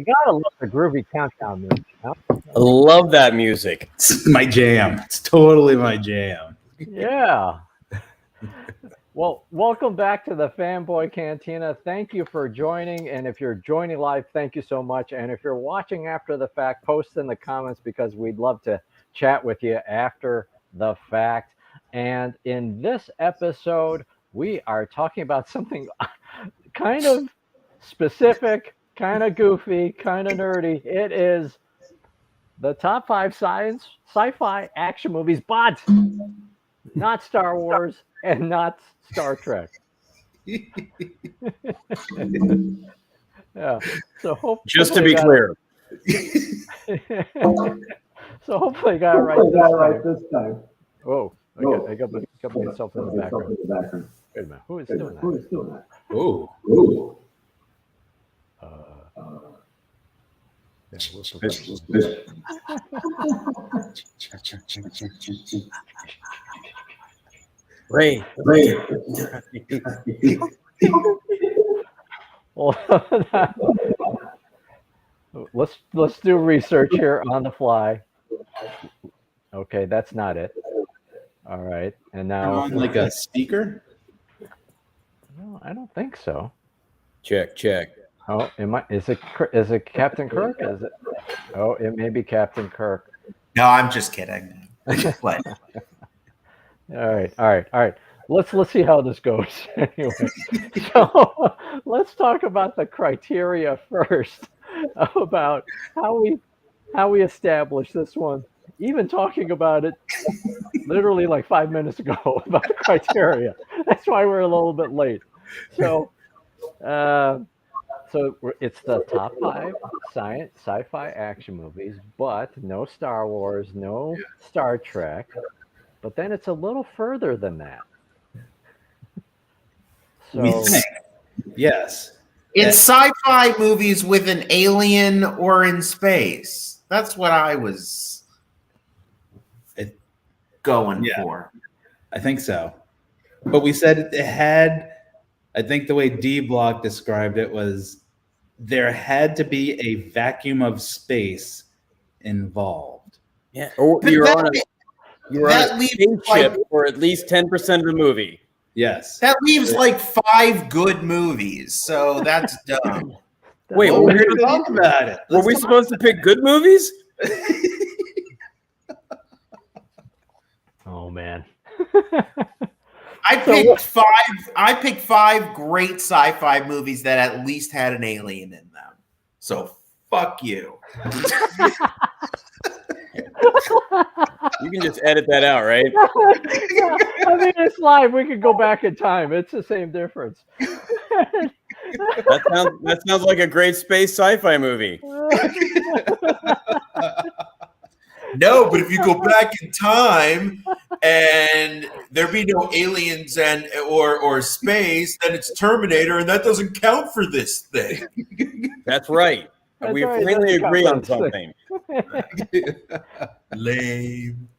gotta love the groovy countdown music. Huh? I love that music. It's my jam. It's totally my jam. Yeah. Well, welcome back to the Fanboy Cantina. Thank you for joining. And if you're joining live, thank you so much. And if you're watching after the fact, post in the comments because we'd love to chat with you after the fact. And in this episode, we are talking about something kind of specific, kind of goofy, kind of nerdy. It is the top 5 sci-fi action movies, but not Star Wars and not Star Trek. Yeah. So just to be clear. So hopefully I got it right this time. Whoa. I got myself in the background. Wait a minute. Who is doing that? Oh. Ray. Well, let's do research here on the fly. Okay, that's not it. All right, and now On like a speaker? No, I don't think so. Check. Oh, is it Captain Kirk? Is it? Oh, it may be Captain Kirk. No, I'm just kidding. What? All right. Let's see how this goes. Anyway, so let's talk about the criteria first about how we establish this one. Even talking about it literally like 5 minutes ago about the criteria. That's why we're a little bit late. So it's the top 5 sci-fi action movies, but no Star Wars, no Star Trek. But then it's a little further than that. So Yes. It's sci-fi movies with an alien or in space. That's what I was going for. I think so. But we said it had, I think the way D Block described it was there had to be a vacuum of space involved. Yeah. Or But you're that- on that a leaves, spaceship like- for at least 10% of the movie. Yes. That leaves like 5 good movies, so that's dumb. Wait, Well, we're we're gonna going to talk about it. Were we supposed to pick good movies? oh man. I picked 5 great sci-fi movies that at least had an alien in them. So fuck you. You can just edit that out, right? Yeah, I mean, it's live. We could go back in time. It's the same difference. That sounds like a great space sci-fi movie. No, but if you go back in time and there be no aliens and or space, then it's Terminator, and that doesn't count for this thing. That's right. That's We right, finally that's agree on something. something. Lame.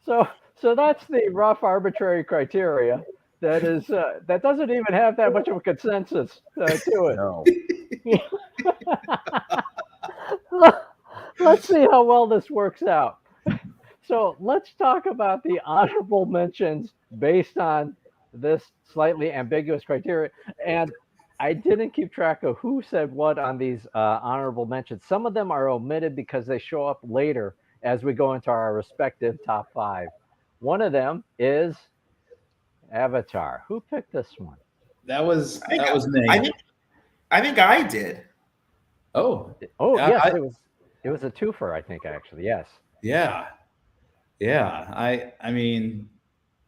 So that's the rough arbitrary criteria. That is that doesn't even have that much of a consensus to it. No. Let's see how well this works out. So let's talk about the honorable mentions based on this slightly ambiguous criteria. And I didn't keep track of who said what on these honorable mentions. Some of them are omitted because they show up later as we go into our respective top 5. One of them is Avatar. Who picked this one? That was me. I think I did. Oh, Yes, it was a twofer, I think, actually. Yes. yeah. I mean,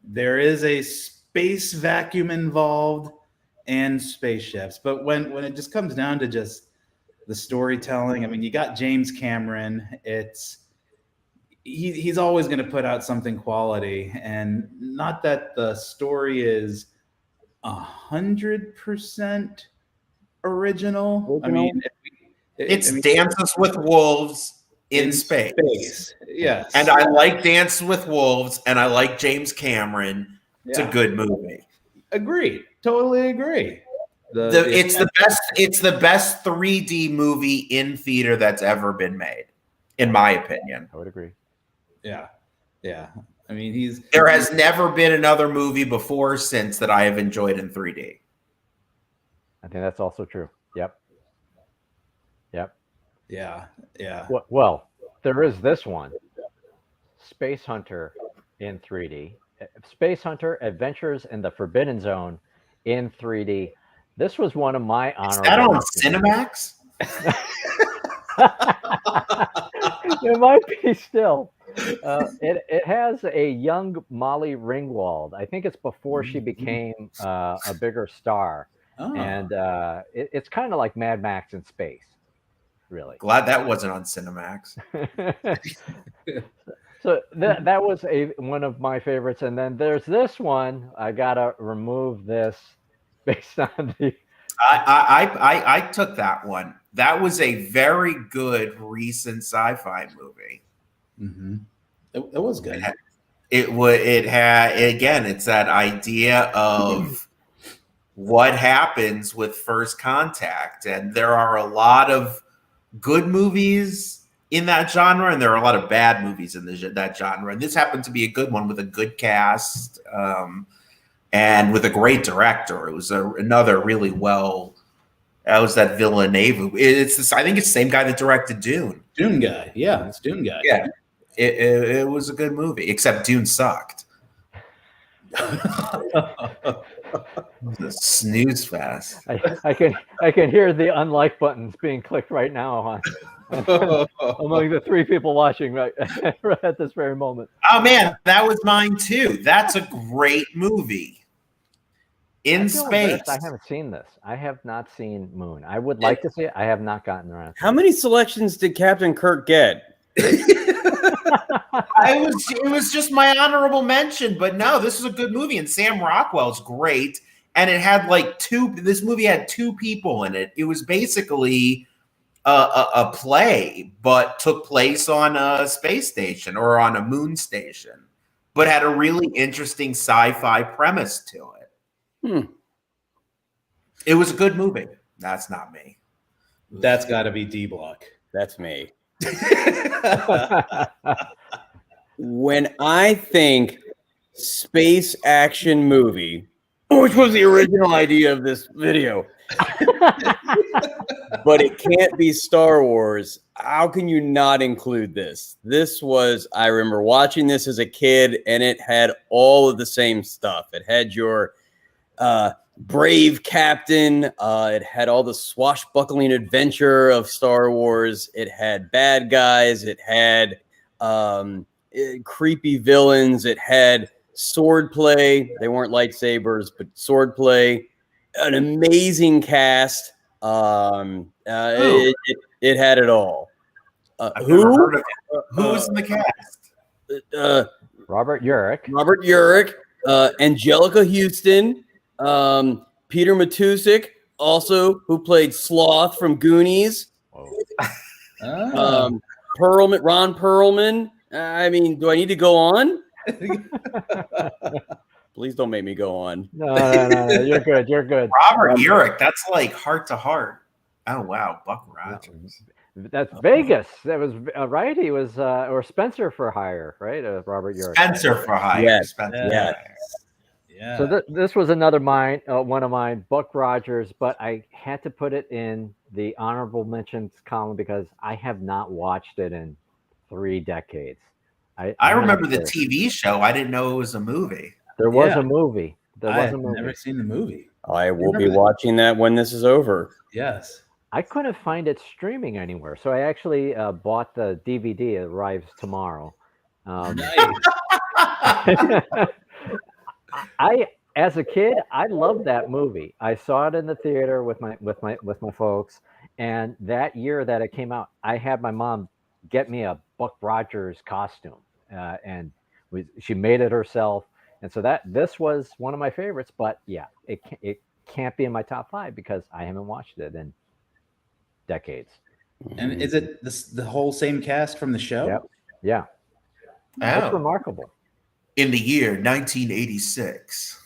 there is a space vacuum involved and spaceships, but when it just comes down to just the storytelling, I mean, you got James Cameron. He's always going to put out something quality, and not that the story is 100% original. I mean, It's Dances with Wolves in space. Yes. And I like Dance with Wolves, and I like James Cameron. It's a good movie. Agree. Totally agree. It's the best. It's the best 3D movie in theater that's ever been made, in my opinion. I would agree. Yeah. I mean, There has never been another movie before or since that I have enjoyed in 3D. I think that's also true. Yep. Yeah. Well, there is this one, Space Hunter in 3D. Space Hunter: Adventures in the Forbidden Zone in 3D. This was one of my Is that on honorable Cinemax? It might be still. It has a young Molly Ringwald. I think it's before she became a bigger star, and it's kind of like Mad Max in space, really. Glad that wasn't on Cinemax. So that was one of my favorites, and then there's this one. I gotta remove this based on the. I took that one. That was a very good recent sci-fi movie. Mm-hmm. It was good. It had again. It's that idea of what happens with first contact, and there are a lot of good movies in that genre, and there are a lot of bad movies in that genre. And this happened to be a good one with a good cast and with a great director. It was another really well. That was that Villeneuve. It's this. I think it's the same guy that directed Dune. Dune guy. Yeah, it's Dune guy. Yeah, it was a good movie, except Dune sucked. A snooze fest. I can hear the unlike buttons being clicked right now on among the three people watching right at this very moment. Oh man, that was mine too. That's a great movie. In space. I haven't seen this. I have not seen Moon. I would like to see it. I have not gotten around. How many selections did Captain Kirk get? It was just my honorable mention, but no, this is a good movie, and Sam Rockwell's great. And it had this movie had two people in it. It was basically a play, but took place on a space station or on a moon station, but had a really interesting sci-fi premise to it. It was a good movie. That's not me. That's got to be D Block. That's me. When I think space action movie, which was the original idea of this video, but it can't be Star Wars, how can you not include this? I remember watching this as a kid, and it had all of the same stuff. It had your brave captain. It had all the swashbuckling adventure of Star Wars. It had bad guys. It had creepy villains. It had swordplay. They weren't lightsabers, but swordplay. An amazing cast. It had it all. I've never heard of it. Who was in the cast? Robert Urich. Angelica Houston. Peter Matusik, also, who played Sloth from Goonies. Ron Perlman. I mean, do I need to go on? Please don't make me go on. No. You're good. Robert Urich. That's like Heart to Heart. Oh wow, Buck Rogers. That's Vegas. That was right. He was or Spencer for Hire, right? Robert Urich. Spencer for Hire. Yes. Spencer Yeah. for Hire. Yeah. So this was another one of mine, Buck Rogers, but I had to put it in the honorable mentions column because I have not watched it in 3 decades. I remember the TV show. I didn't know it was a movie. There was a movie. I've never seen the movie. I will be watching that when this is over. Yes. I couldn't find it streaming anywhere, so I actually bought the DVD. It arrives tomorrow. Nice. As a kid, I loved that movie. I saw it in the theater with my folks, and that year that it came out, I had my mom get me a Buck Rogers costume, and she made it herself. And so this was one of my favorites. But yeah, it can't be in my top 5 because I haven't watched it in decades. And is it the whole same cast from the show? Yep. Yeah. That's remarkable. In the year 1986.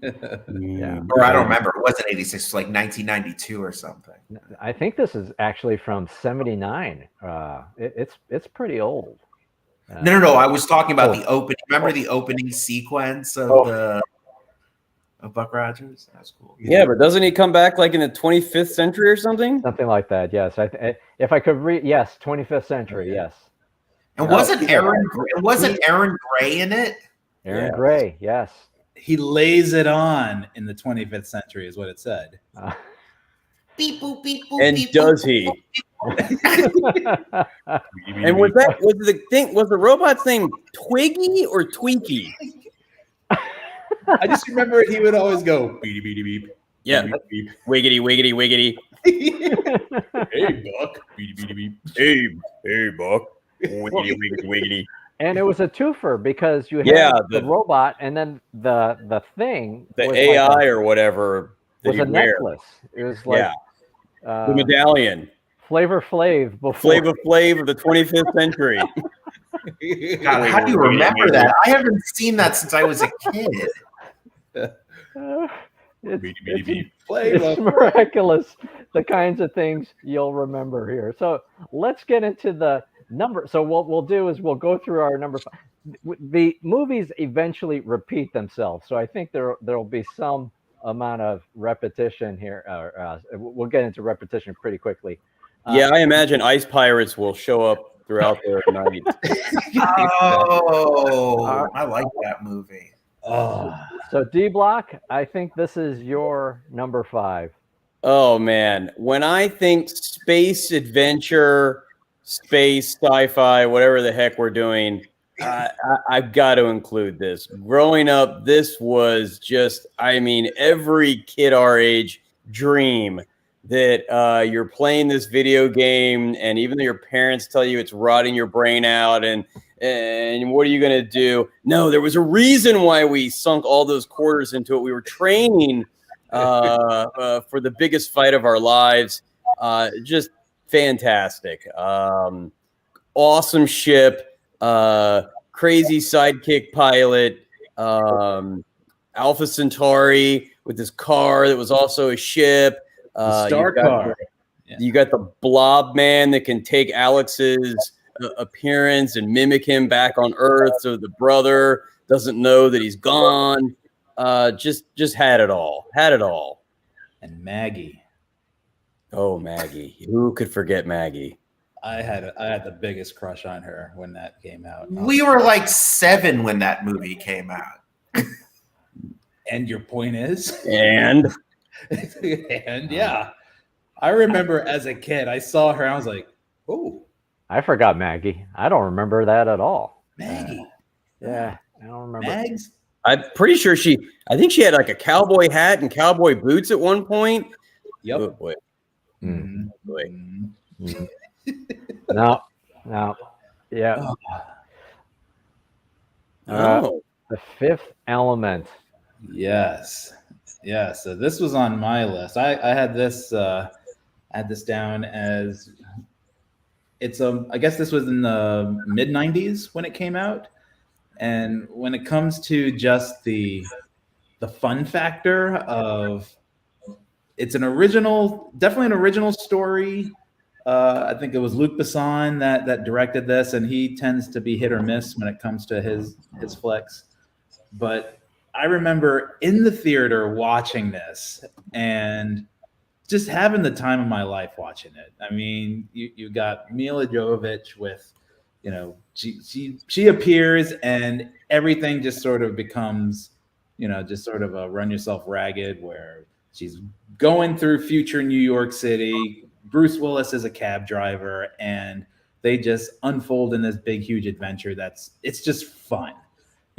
Yeah. Or I don't remember. It wasn't 86. It was like 1992 or something. I think this is actually from '79. It's pretty old. No. I was talking about Oh. the opening. Remember the opening sequence of of Buck Rogers? That's cool. Yeah, but doesn't he come back like in the 25th century or something? Something like that. Yes. If I could read, yes, 25th century. Yes. And wasn't Aaron Gray in it? Aaron Gray. Yes. He lays it on in the 25th century, is what it said. Beep boop beep boop. And beep, does boop, he? boop. And was the robot's name Twiggy or Twinkie? I just remember he would always go beep beep beep. Yeah, beep, beep. wiggity wiggity wiggity. Hey Buck, beep beep beep. Hey Buck, wiggity wiggity wiggity. And it was a twofer because you had the robot, and then the thing, the AI like or whatever, was a necklace. It was like the medallion. Flavor Flav before Flavor Flav of the 25th century. God, how do you remember that? I haven't seen that since I was a kid. It's miraculous the kinds of things you'll remember here. So let's get into the number. So what we'll do is we'll go through our number 5. The movies eventually repeat themselves, so I think there'll be some amount of repetition here. We'll get into repetition pretty quickly. I imagine ice pirates will show up throughout their night. Oh, I like that movie. So D Block, I think this is your number 5. Oh man, when I think space adventure, space sci-fi, whatever the heck we're doing, I've got to include this. Growing up, this was just, I mean, every kid our age dream that you're playing this video game, and even though your parents tell you it's rotting your brain out, and what are you going to do? No, there was a reason why we sunk all those quarters into it. We were training for the biggest fight of our lives. Just fantastic. Awesome ship. Crazy sidekick pilot. Alpha Centauri with this car that was also a ship. Star car. You got the Blob Man that can take Alex's appearance and mimic him back on Earth, so the brother doesn't know that he's gone. Just had it all. And Maggie. Oh, Maggie! Who could forget Maggie? I had the biggest crush on her when that came out. We were like 7 when that movie came out. And your point is? And yeah. I remember as a kid, I saw her, I was like, oh. I forgot Maggie. I don't remember that at all. Maggie. Yeah, I don't remember. Mags? I'm pretty sure I think she had like a cowboy hat and cowboy boots at one point. Yep. Oh, boy. Mm. Boy. Mm. No. Yeah. Oh. The Fifth Element. Yes. Yeah. So this was on my list. I had this down as I guess this was in the mid 90s when it came out. And when it comes to just the fun factor of it's definitely an original story. I think it was Luc Besson that directed this, and he tends to be hit or miss when it comes to his flicks. But I remember in the theater watching this and just having the time of my life watching it. I mean, you got Mila Jovovich with, she appears and everything just sort of becomes, just sort of a run yourself ragged, where she's going through future New York City. Bruce Willis is a cab driver, and they just unfold in this big, huge adventure. It's just fun.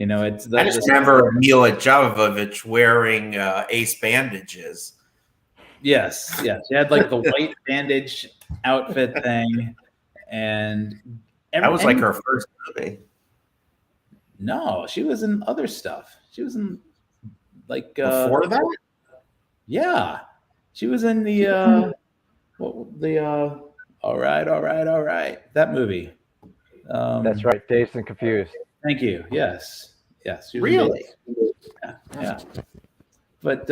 I just remember Mila Jovovich wearing ace bandages. Yes. She had like the white bandage outfit thing, and that was like her first movie. No, she was in other stuff. She was in like before that. Yeah, she was in the all right, that movie. That's right, Dazed and Confused. Thank you. Yes. Really? Yeah. But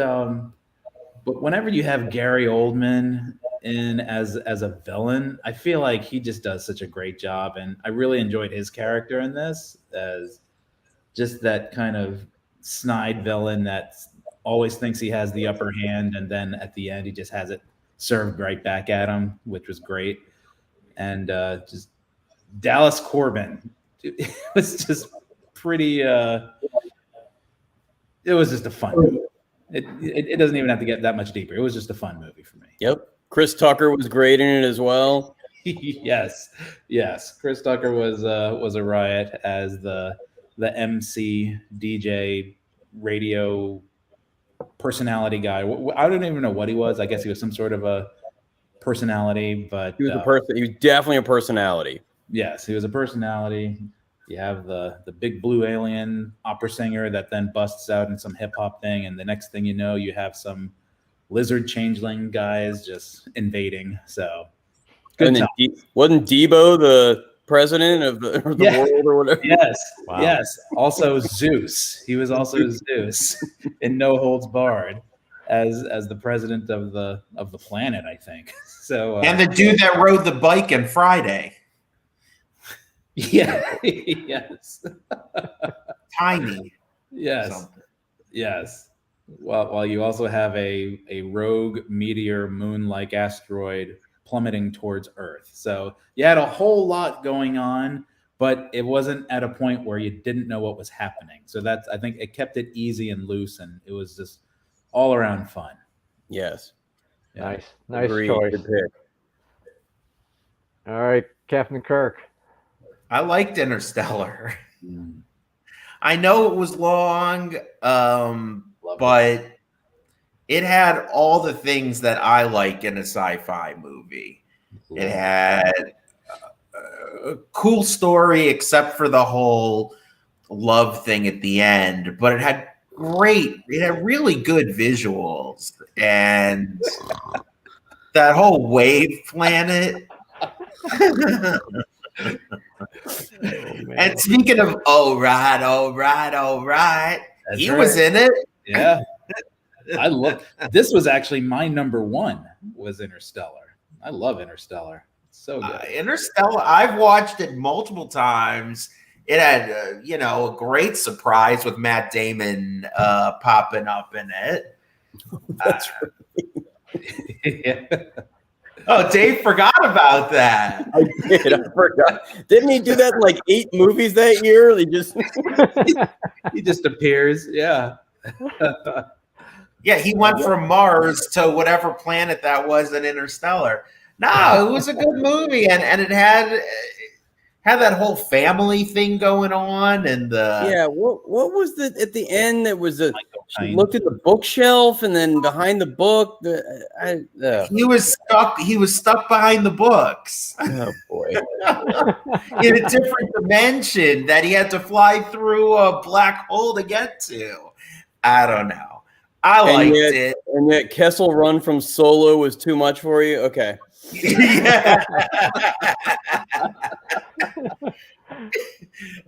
whenever you have Gary Oldman in as a villain, I feel like he just does such a great job, and I really enjoyed his character in this as just that kind of snide villain that always thinks he has the upper hand, and then at the end he just has it served right back at him, which was great. And just Dallas Corbin, it was just pretty. It was just a fun movie. It doesn't even have to get that much deeper. It was just a fun movie for me. Yep. Chris Tucker was great in it as well. Yes. Chris Tucker was a riot as the MC DJ radio personality guy. I don't even know what he was. I guess he was some sort of a personality, but He was a person. He was definitely a personality. Yes, he was a personality. You have the big blue alien opera singer that then busts out in some hip hop thing, and the next thing you know, you have some lizard changeling guys just invading. So, And then wasn't Debo the president of the world or whatever? Yes, wow. Yes. Also Zeus. He was also Zeus in No Holds Barred as the president of the planet, I think. So and the dude that rode the bike on Friday. Yeah. Yes. Tiny. Yes. Something. Yes. While you also have a rogue meteor moon-like asteroid plummeting towards Earth. So you had a whole lot going on, but it wasn't at a point where you didn't know what was happening. So I think it kept it easy and loose, and it was just all around fun. Yes. Yeah. Nice choice. Good pick. All right, Captain Kirk. I liked Interstellar. I know it was long, but it had all the things that I like in a sci-fi movie. It had a cool story, except for the whole love thing at the end, but it had really good visuals, and that whole wave planet. And speaking of all right, he was in it. Yeah. This was actually my number one, was Interstellar. I love Interstellar. It's so good. Interstellar, I've watched it multiple times. It had a great surprise with Matt Damon popping up in it. That's right. Yeah. Oh, Dave forgot about that. I did. I forgot. Didn't he do that in like 8 movies that year? He just appears. Yeah. Yeah, he went from Mars to whatever planet that was in Interstellar. No, it was a good movie, and it had that whole family thing going on, and what was at the end? That was she looked at the bookshelf, and then behind the book, he was stuck behind the books. Oh boy, in a different dimension that he had to fly through a black hole to get to. I don't know. I liked it, and yet Kessel Run from Solo was too much for you. Okay. Yeah.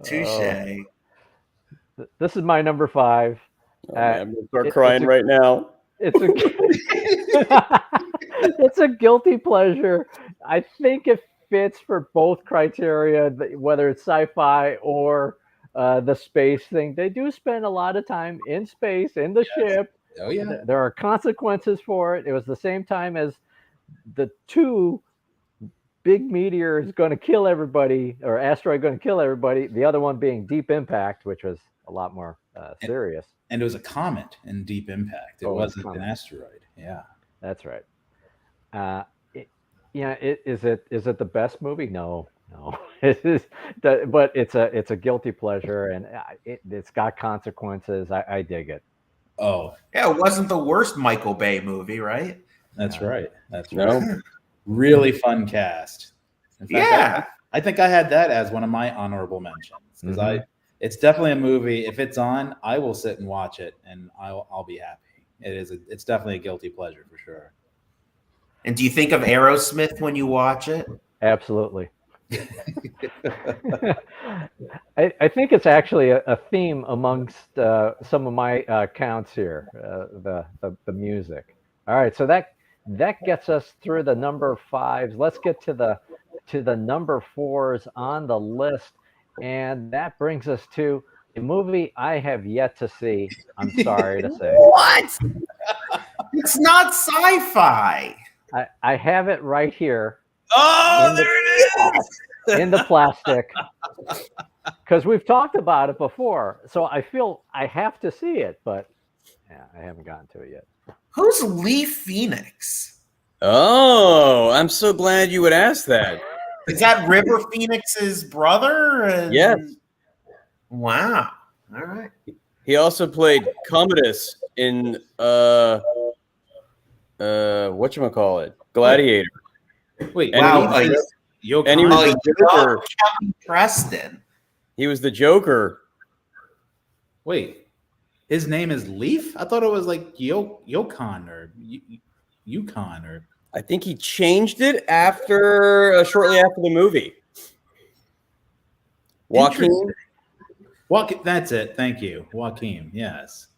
Touche. This is my number 5. Oh, I'm gonna start crying right now. It's a guilty pleasure. I think it fits for both criteria, whether it's sci-fi or the space thing. They do spend a lot of time in space, in the ship. Oh yeah. There are consequences for it. It was the same time as the 2 big meteors going to kill everybody, or asteroid going to kill everybody. The other one being Deep Impact, which was a lot more serious. And it was a comet in Deep Impact. It wasn't an asteroid. Yeah, that's right. Is it the best movie? No. It is, but it's a guilty pleasure, and it's got consequences. I dig it. Oh yeah, it wasn't the worst Michael Bay movie, right? That's right. Really fun cast. In fact, I think I had that as one of my honorable mentions, because it's definitely a movie. If it's on, I will sit and watch it, and I'll be happy. It's definitely a guilty pleasure for sure. And do you think of Aerosmith when you watch it? Absolutely. I think it's actually a theme amongst some of my counts here, the music. All right, so that gets us through the number fives. Let's get to the number fours on the list, and that brings us to a movie I have yet to see. I'm sorry to say. What? It's not sci-fi. I have it right here Oh, in there it is. in the plastic because we've talked about it before. So I feel I have to see it, but yeah, I haven't gotten to it yet. Who's Lee Phoenix? Oh, I'm so glad you would ask that. Is that River Phoenix's brother? Yes. Wow. All right. He also played Commodus in whatchamacallit? Gladiator. Wait, And Wow. he was- Yo, and he was the Joker. Kelly Preston. He was the Joker. wait, his name is Leaf? I thought it was like Yukon or Yukon or. I think he changed it after shortly after the movie. Joaquin. That's it. Thank you, Joaquin. Yes.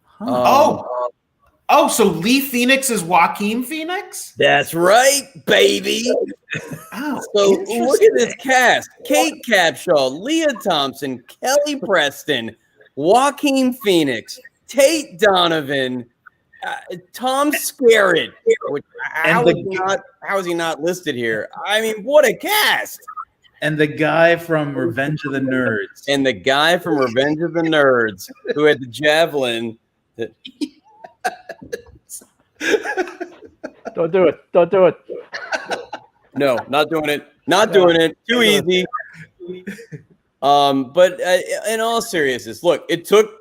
Huh. Oh, so Lee Phoenix is Joaquin Phoenix? That's right, baby. Oh, So look at this cast: Kate Capshaw, Leah Thompson, Kelly Preston, Joaquin Phoenix, Tate Donovan, Tom Skerritt. How is he not listed here? I mean, what a cast! And the guy from Revenge of the Nerds. And the guy from Revenge of the Nerds who had the javelin. Don't do it. Don't do it. No, not doing it. Not doing it. Too easy. But in all seriousness, look, it took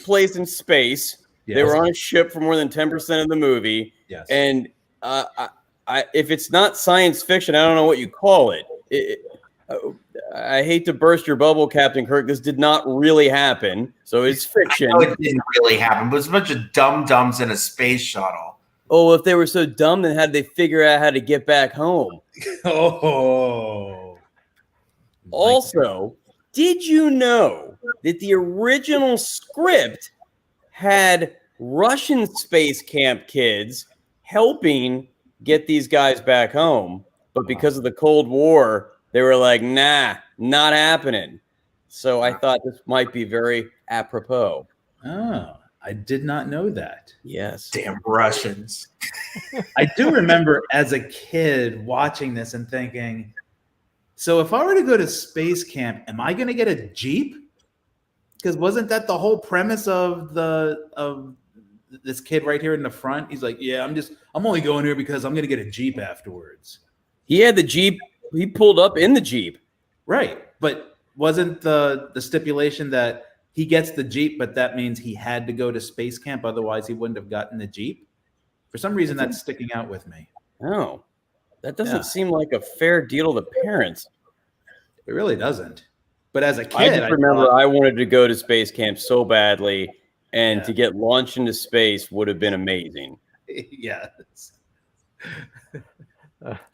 place in space. Yes. They were on a ship for more than 10% of the movie. Yes. And if it's not science fiction, I don't know what you call it. I hate to burst your bubble, Captain Kirk. This did not really happen, so it's fiction. No, it didn't really happen, but it's a bunch of dum-dums in a space shuttle. Oh, if they were so dumb, then how did they figure out how to get back home? Oh. Also, did you know that the original script had Russian space camp kids helping get these guys back home? But because of the Cold War, they were like, nah, not happening. So I thought this might be very apropos. Oh, I did not know that. Yes. Damn Russians. I do remember as a kid watching this and thinking, so if I were to go to space camp, am I going to get a Jeep? Because wasn't that the whole premise of this kid right here in the front? He's like, yeah, I'm only going here because I'm going to get a Jeep afterwards. He had the Jeep. He pulled up in the Jeep. Right. But wasn't the stipulation that he gets the Jeep, but that means he had to go to space camp, otherwise he wouldn't have gotten the Jeep? For some reason, that's sticking out with me. Oh, that doesn't seem like a fair deal to parents. It really doesn't. But as a kid, I just remember I wanted to go to space camp so badly, and to get launched into space would have been amazing. Yes.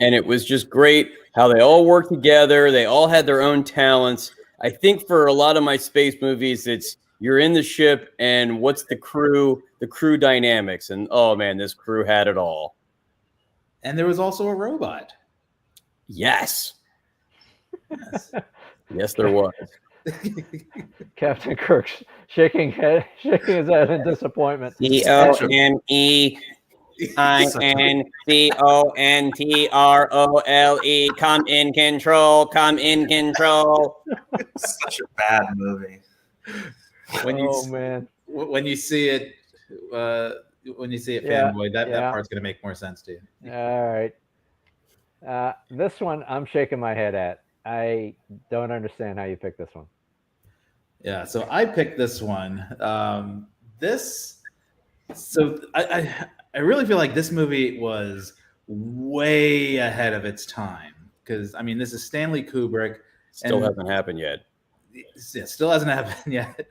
And it was just great how they all worked together. They all had their own talents. I think for a lot of my space movies, it's you're in the ship and what's the crew dynamics. And oh man, this crew had it all. And there was also a robot. Yes. Yes, there was. Captain Kirk shaking his head in disappointment. CONEINCONTROLE. Come in control. Come in control. Such a bad movie. When you man. When you see it, Fanboy, that part's going to make more sense to you. All right. This one I'm shaking my head at. I don't understand how you picked this one. Yeah, so I picked this one. I really feel like this movie was way ahead of its time because I mean this is Stanley Kubrick. Still hasn't happened yet. It still hasn't happened yet.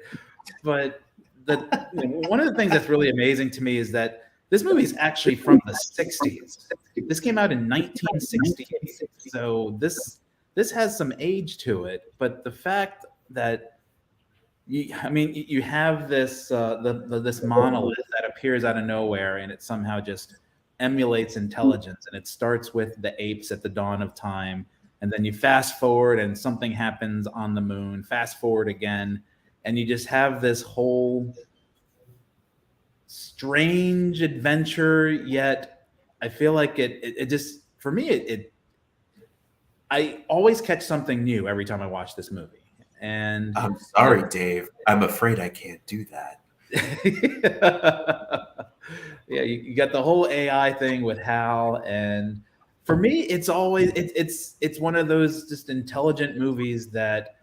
But one of the things that's really amazing to me is that this movie is actually from the 60s. This came out in 1960. So this this has some age to it, but the fact that you have this this monolith that appears out of nowhere, and it somehow just emulates intelligence, and it starts with the apes at the dawn of time, and then you fast forward and something happens on the moon. Fast forward again, and you just have this whole strange adventure. Yet I feel like it just, for me, I always catch something new every time I watch this movie. And I'm sorry, Dave. I'm afraid I can't do that. yeah, you got the whole AI thing with Hal, and for me, it's always it's one of those just intelligent movies that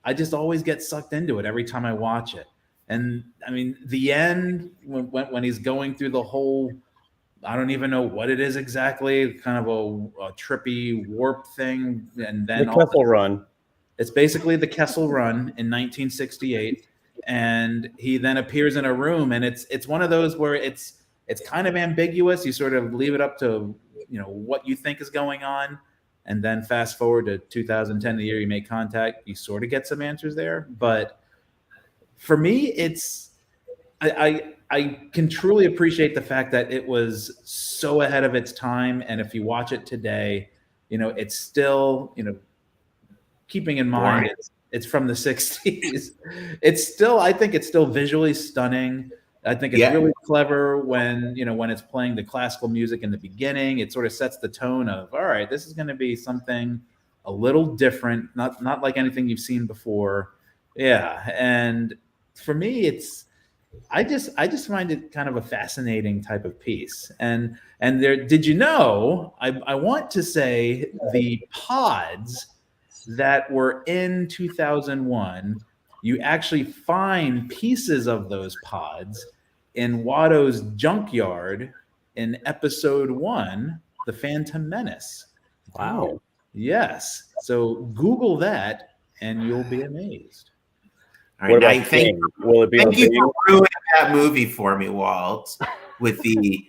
I just always get sucked into it every time I watch it. And I mean, the end when he's going through the whole, I don't even know what it is exactly, kind of a trippy warp thing, and then The Kessel Run. It's basically the Kessel Run in 1968, and he then appears in a room, and it's one of those where it's kind of ambiguous. You sort of leave it up to what you think is going on, and then fast forward to 2010, the year you make contact, you sort of get some answers there. But for me, I can truly appreciate the fact that it was so ahead of its time, and if you watch it today, it's still keeping in mind it's from the 60s. I think it's still visually stunning. I think it's really clever when it's playing the classical music in the beginning. It sort of sets the tone of, all right, this is going to be something a little different, not like anything you've seen before. Yeah, and for me, I just find it kind of a fascinating type of piece. And there, did you know? I want to say the pods that were in 2001, you actually find pieces of those pods in Watto's junkyard in episode 1, The Phantom Menace. Wow. Yes. So Google that and you'll be amazed. All right, I think will it be? Thank you for ruining that movie for me, Walt, with the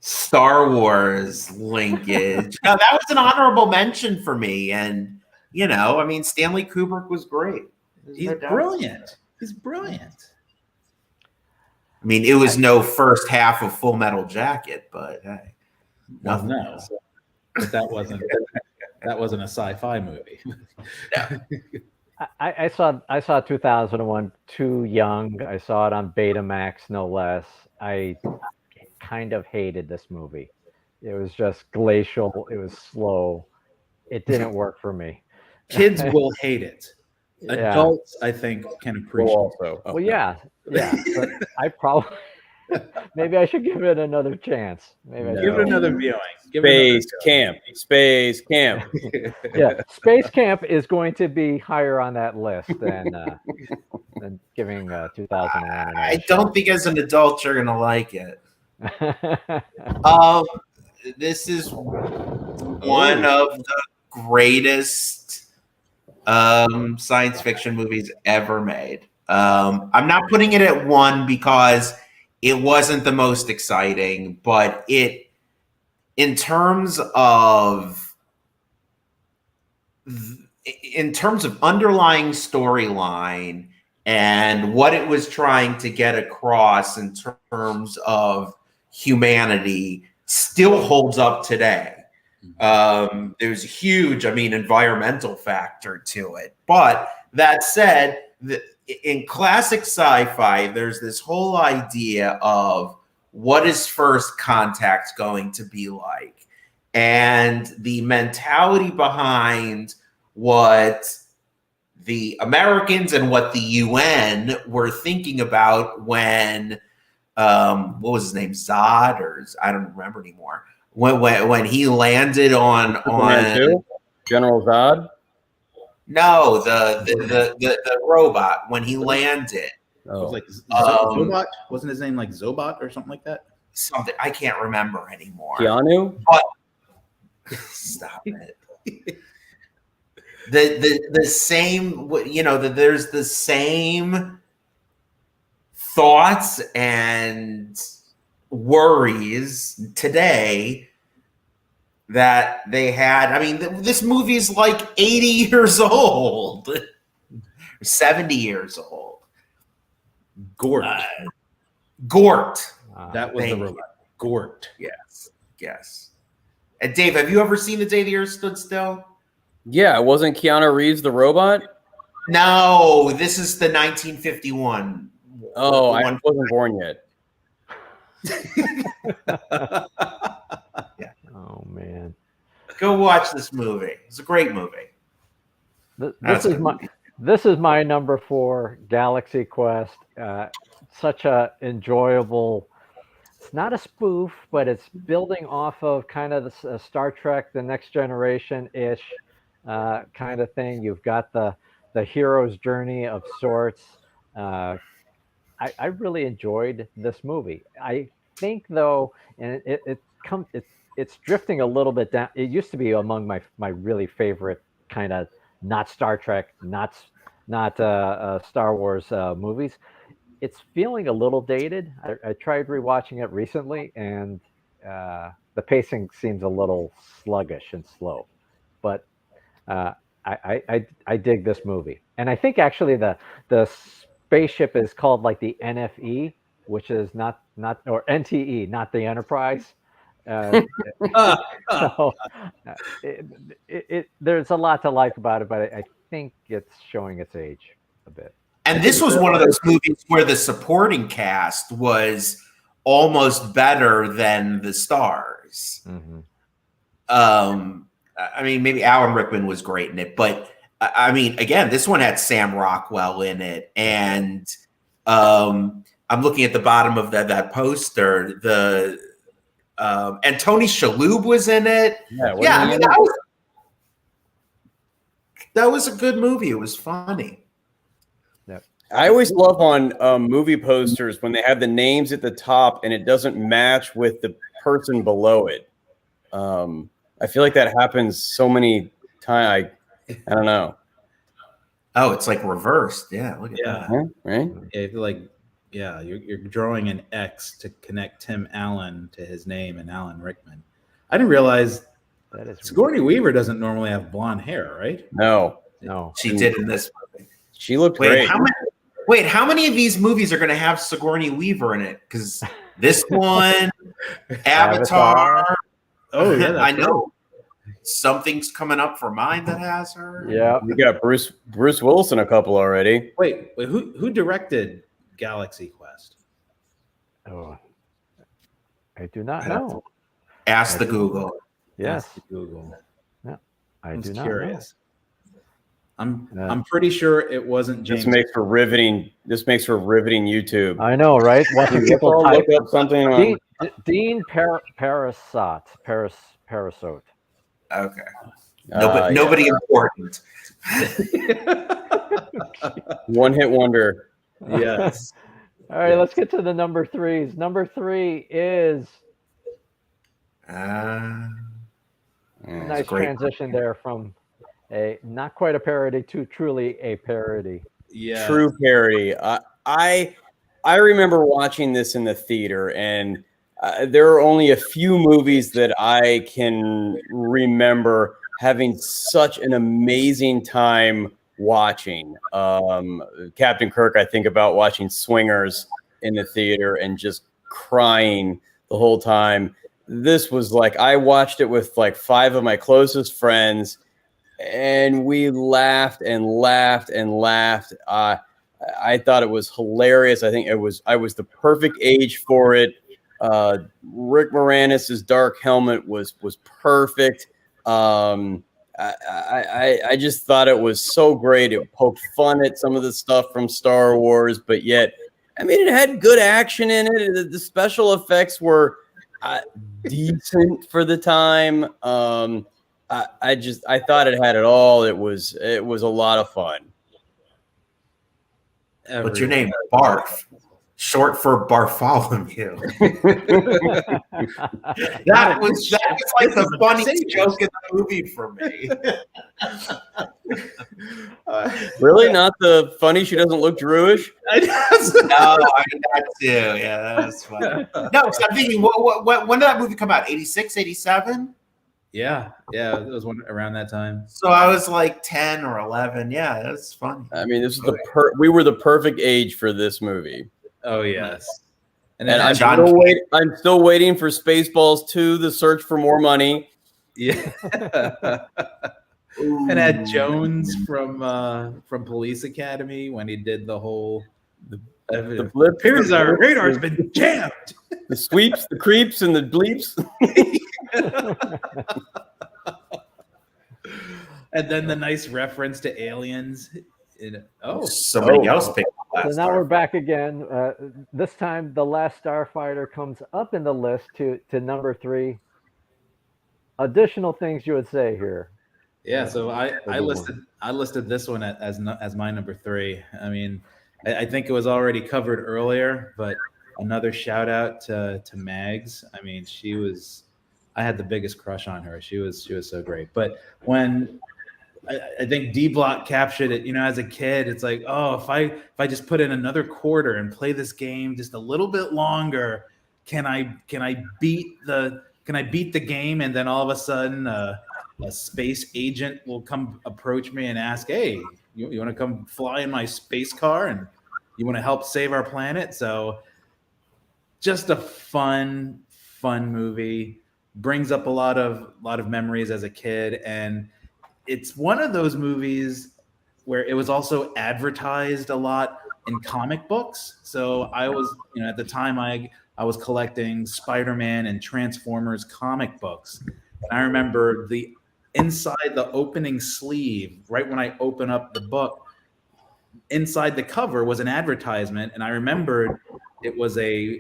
Star Wars linkage. No, that was an honorable mention for me, and I mean, Stanley Kubrick was great. He's brilliant. He's brilliant. I mean, it was no first half of Full Metal Jacket, but hey, nothing. No, else. but that wasn't a sci-fi movie. No. I saw 2001 too young. I saw it on Betamax, no less. I kind of hated this movie. It was just glacial. It was slow. It didn't work for me. Kids will hate it. Yeah. Adults, I think, can appreciate it. Also. Well, yeah. But I probably maybe I should give it another chance. Maybe Give it another viewing. Space Camp. Yeah, Space Camp is going to be higher on that list than giving 2001. I don't think as an adult you're gonna like it. This is one of the greatest science fiction movies ever made. I'm not putting it at 1 because it wasn't the most exciting, but in terms of underlying storyline and what it was trying to get across in terms of humanity, still holds up today. There's a huge, environmental factor to it. But that said, in classic sci-fi, there's this whole idea of what is first contact going to be like, and the mentality behind what the Americans and what the UN were thinking about when what was his name, Zod, or I don't remember anymore, when he landed on General Zod. No, the robot when he landed. It was like Zobot. Wasn't his name like Zobot or something like that? Something I can't remember anymore. Keanu? But stop it. The same, there's the same thoughts and worries today that they had. I mean, this movie is like 80 years old, 70 years old. Gort. Gort. That was the robot. Gort. Yes. And Dave, have you ever seen The Day the Earth Stood Still? Yeah, wasn't Keanu Reeves the robot? No, this is the 1951. Oh, I wasn't born yet. Yeah. Oh man. Go watch this movie. It's a great movie. This is my number 4, Galaxy Quest. Such a enjoyable. It's not a spoof, but it's building off of kind of the Star Trek, The Next Generation ish kind of thing. You've got the hero's journey of sorts. I really enjoyed this movie. I think though, and it's drifting a little bit down. It used to be among my really favorite kind of not Star Trek, not Star Wars movies. It's feeling a little dated. I tried rewatching it recently, and the pacing seems a little sluggish and slow. But I dig this movie, and I think actually the spaceship is called like the NFE, which is not or NTE, not the Enterprise. So there's a lot to like about it, but I think it's showing its age a bit. And this was one of those movies where the supporting cast was almost better than the stars. Mm-hmm. I mean, maybe Alan Rickman was great in it, but I mean, again, this one had Sam Rockwell in it, and I'm looking at the bottom of that poster. And Tony Shalhoub was in it. Yeah, I mean, that was a good movie. It was funny. I always love on movie posters when they have the names at the top and it doesn't match with the person below it. I feel like that happens so many times. I don't know. Oh, it's like reversed. Yeah, look at that. Yeah, right? Yeah, you're drawing an X to connect Tim Allen to his name and Alan Rickman. I didn't realize that Sigourney Weaver doesn't normally have blonde hair, right? No. She did in this movie. She looked great. How many of these movies are going to have Sigourney Weaver in it? Because this one, Avatar. Oh, yeah. I know. Something's coming up for mine that has her. Yeah. We got Bruce Willis in a couple already. Wait, who directed Galaxy Quest? Oh, I do not know. Ask the Google. Yes. Ask the Google. Yeah, I'm curious. I'm pretty sure it wasn't James. This makes for riveting YouTube. I know, right? Watching people look up something. Dean Parasot. Okay. Nobody important. One hit wonder. Yes. All right, let's get to the number 3s. Number 3 is nice transition there from a not quite a parody to truly a parody. Yeah. True parody. I remember watching this in the theater, and there are only a few movies that I can remember having such an amazing time watching. Captain Kirk, I think about watching Swingers in the theater and just crying the whole time. This was like, I watched it with like 5 of my closest friends, and we laughed and laughed and laughed. I thought it was hilarious. I think I was the perfect age for it. Rick Moranis' dark helmet was perfect. I just thought it was so great. It poked fun at some of the stuff from Star Wars, but yet, I mean, it had good action in it. The special effects were decent for the time. I thought it had it all. It was a lot of fun. What's your name? Barf. Short for Bartholomew. that was like the funniest joke in the movie for me. Really? Not the funny she doesn't look Jewish? No, I mean that too. Yeah, that was funny. No, so I'm thinking, when did that movie come out? 86, 87? Yeah, it was one around that time. So I was like 10 or 11. Yeah, that's funny. I mean, this is we were the perfect age for this movie. Oh yes, And I'm still waiting for Spaceballs 2: The Search for More Money. Yeah. And had Jones from Police Academy when he did the whole the blip. Here's our radar's been jammed. The sweeps, the creeps, and the bleeps. And then the nice reference to aliens. Somebody else picked the So last now we're back again. This time, The Last Starfighter comes up in the list to number 3. Additional things you would say here? Yeah, so I listed this one as my number 3. I mean, I think it was already covered earlier, but another shout out to Mags. I mean, I had the biggest crush on her. She was so great. But when I think D Block captured it, as a kid, it's like, oh, if I just put in another quarter and play this game just a little bit longer, can I beat the game? And then all of a sudden, a space agent will come approach me and ask, hey, you want to come fly in my space car and you want to help save our planet? So just a fun movie, brings up a lot of memories as a kid. And it's one of those movies where it was also advertised a lot in comic books. So I was, at the time I was collecting Spider-Man and Transformers comic books. And I remember inside the opening sleeve, right when I open up the book, inside the cover was an advertisement. And I remembered it was a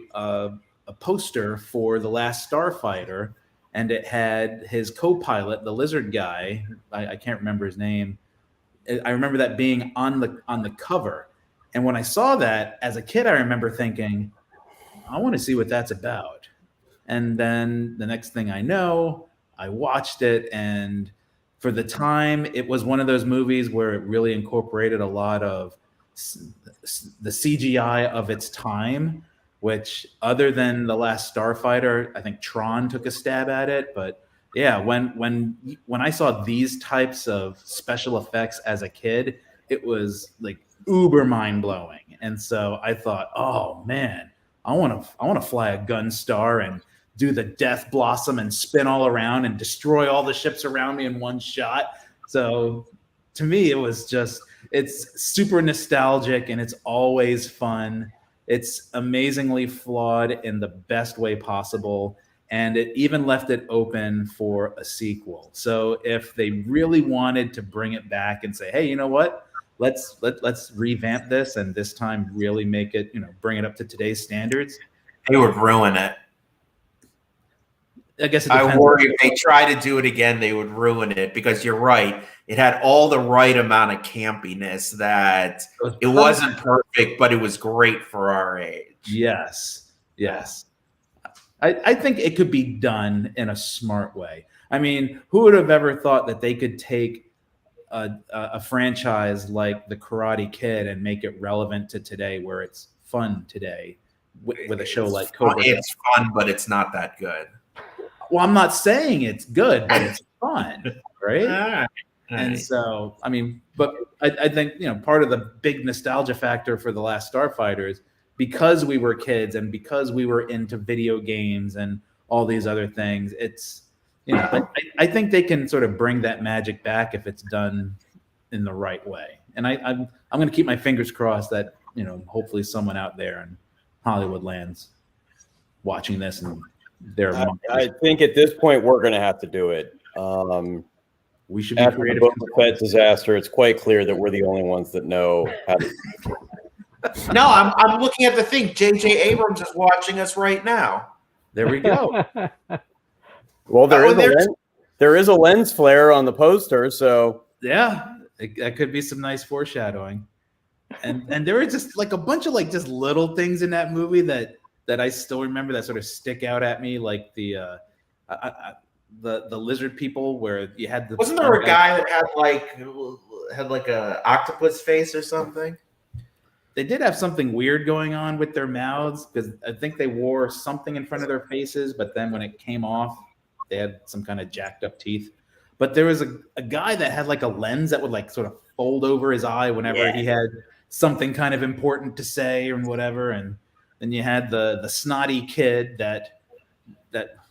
poster for The Last Starfighter. And it had his co-pilot, the lizard guy. I can't remember his name. I remember that being on the cover. And when I saw that as a kid, I remember thinking, I want to see what that's about. And then the next thing I know, I watched it. And for the time, it was one of those movies where it really incorporated a lot of the CGI of its time, which other than The Last Starfighter, I think Tron took a stab at it. But yeah, when I saw these types of special effects as a kid, it was like uber mind blowing. And so I thought, oh man, I want to fly a Gunstar and do the Death Blossom and spin all around and destroy all the ships around me in one shot. So to me, it's super nostalgic and it's always fun. It's amazingly flawed in the best way possible. And it even left it open for a sequel. So if they really wanted to bring it back and say, hey, you know what? Let's revamp this and this time really make it, bring it up to today's standards. They would ruin it. I guess it depends. I worry if they try to do it again, they would ruin it because you're right. It had all the right amount of campiness that it wasn't perfect, but it was great for our age. Yes. I think it could be done in a smart way. I mean, who would have ever thought that they could take a franchise like The Karate Kid and make it relevant to today, where it's fun today with a show like Cobra? It's fun, but it's not that good. Well, I'm not saying it's good, but it's fun, right? All right. And so, I mean, but I think, part of the big nostalgia factor for The Last Starfighter is because we were kids and because we were into video games and all these other things, it's, I think they can sort of bring that magic back if it's done in the right way. And I'm going to keep my fingers crossed that, hopefully someone out there in Hollywood land's watching this and I think at this point we're going to have to do it. We should be after creative. the Boba Fett disaster. It's quite clear that we're the only ones that know how to. No, I'm looking at the thing. J.J. Abrams is watching us right now. There we go. Well, there is a lens flare on the poster, so yeah, that could be some nice foreshadowing. And there were just like a bunch of just little things in that movie that I still remember that sort of stick out at me, like the lizard people, where you had wasn't there a guy that had like a octopus face or something? They did have something weird going on with their mouths because I think they wore something in front of their faces, but then when it came off, they had some kind of jacked up teeth. But there was a guy that had like a lens that would like sort of fold over his eye whenever he had something kind of important to say or whatever. And then you had the snotty kid that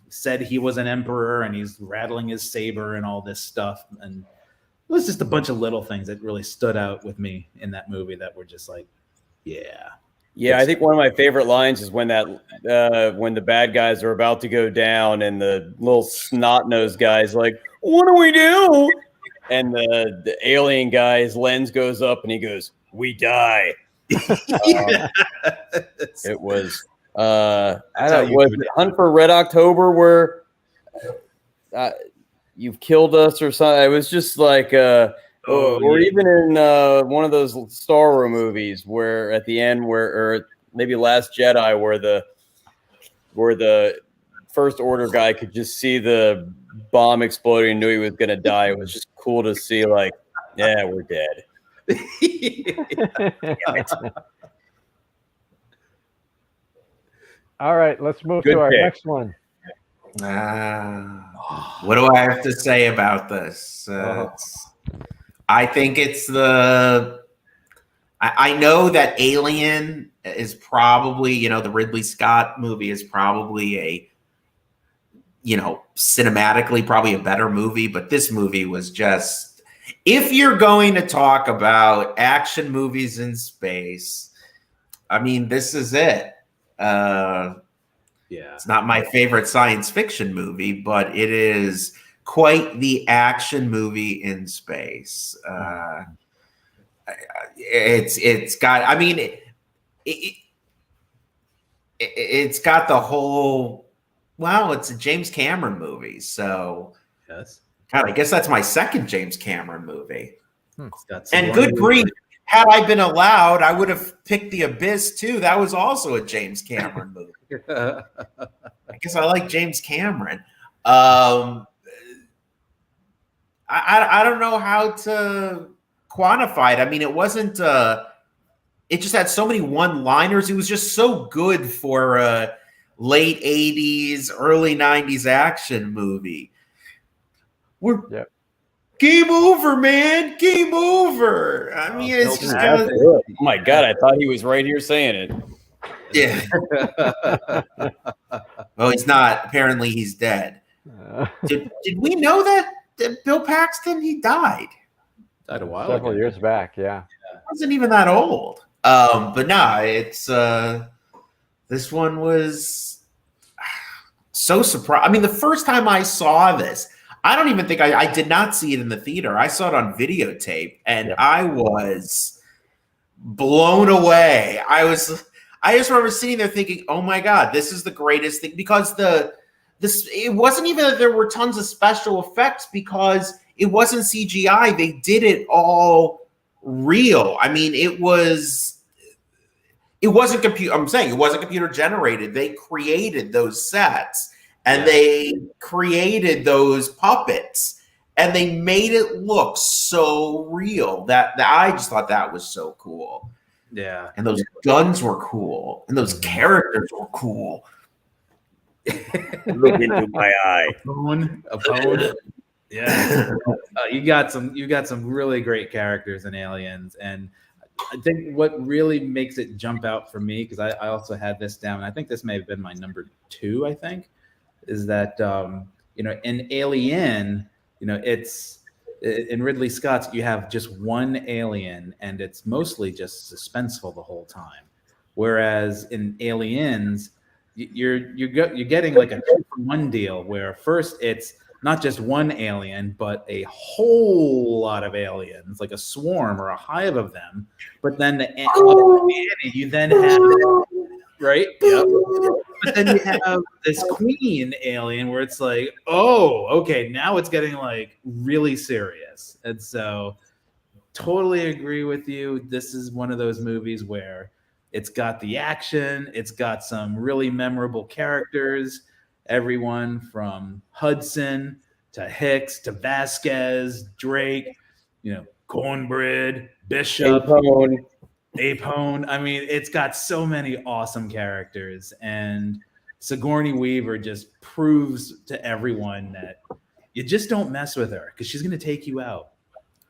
said he was an emperor and he's rattling his saber and all this stuff. And it was just a bunch of little things that really stood out with me in that movie that were just like, yeah. Yeah, I think one of my favorite lines is when when the bad guys are about to go down and the little snot-nosed guy's like, "What do we do?" And the alien guy's lens goes up and he goes, "We die." It was I don't was it Hunt for Red October where you've killed us or something. It was just like or even in one of those Star Wars movies where at the end or maybe Last Jedi where the First Order guy could just see the bomb exploding and knew he was going to die. It was just cool to see like, yeah, we're dead. All right, let's move Good to our pick. next one. What do I have to say about this? I think it's I know that Alien is probably, the Ridley Scott movie is probably a, cinematically probably a better movie, but this movie was just, if you're going to talk about action movies in space, I mean, this is it. It's not my favorite science fiction movie, but it is quite the action movie in space. It's got, I mean, it's got the whole, well, it's a James Cameron movie. So Yes. God, I guess that's my second James Cameron movie. Got some And good wonderful- grief, had I been allowed, I would have picked The Abyss too. That was also a James Cameron movie. I guess I like James Cameron. I don't know how to quantify it. I mean, it wasn't. It just had so many one-liners. It was just so good for a late '80s, early '90s action movie. Game over, man. Game over. I mean, it's just got. Oh my God, I thought he was right here saying it. Yeah. Well, he's not. Apparently, he's dead. Did we know that Bill Paxton, he died? Died a while Several ago. years back, yeah. Wasn't even that old. But no, it's this one was so surprised. I mean, the first time I saw this, I don't even think I did not see it in the theater. I saw it on videotape, and I was blown away. I just remember sitting there thinking, "Oh my God, this is the greatest thing!" Because it wasn't even that there were tons of special effects because it wasn't CGI. They did it all real. I mean, it wasn't computer. I'm saying it wasn't computer generated. They created those sets and they created those puppets and they made it look so real that I just thought that was so cool. Yeah. And those guns were cool. And those characters were cool. Look into my eye. A bone. Yeah. You got some really great characters in Aliens. And I think what really makes it jump out for me, because I also had this down, and I think this may have been my number 2, I think, is that in Alien, it's in Ridley Scott's, you have just one alien and it's mostly just suspenseful the whole time. Whereas in Aliens, you're getting like a 2-for-1 deal where first it's not just one alien, but a whole lot of aliens, like a swarm or a hive of them. But then you then have, right? Yep. But then you have this queen alien where it's like, oh, okay, now it's getting like really serious. And so totally agree with you. This is one of those movies where it's got the action, it's got some really memorable characters, everyone from Hudson to Hicks to Vasquez, Drake, Cornbread, Bishop, Apone. I mean, it's got so many awesome characters. And Sigourney Weaver just proves to everyone that you just don't mess with her because she's going to take you out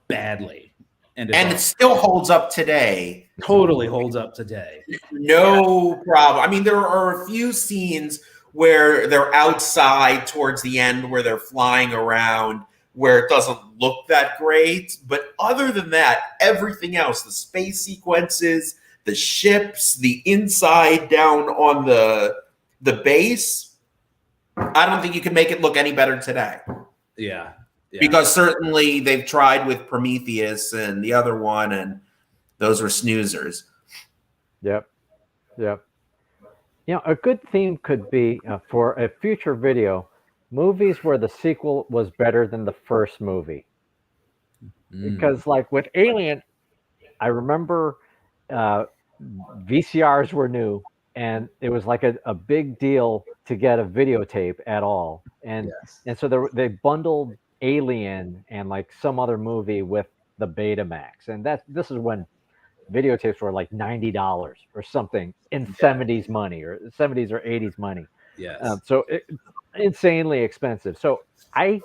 badly. And it still holds up today. Totally holds up today. No problem. I mean, there are a few scenes where they're outside towards the end where they're flying around where it doesn't look that great. But other than that, everything else, the space sequences, the ships, the inside down on the base, I don't think you can make it look any better today. Yeah. Because certainly they've tried with Prometheus and the other one, and those were snoozers. Yep. You know, a good theme could be for a future video, movies where the sequel was better than the first movie. Because like with Alien, I remember VCRs were new, and it was like a big deal to get a videotape at all. And so they bundled Alien and like some other movie with the Betamax. And this is when videotapes were like $90 or something in 70s money or 70s or 80s money. Yes. So insanely expensive. So I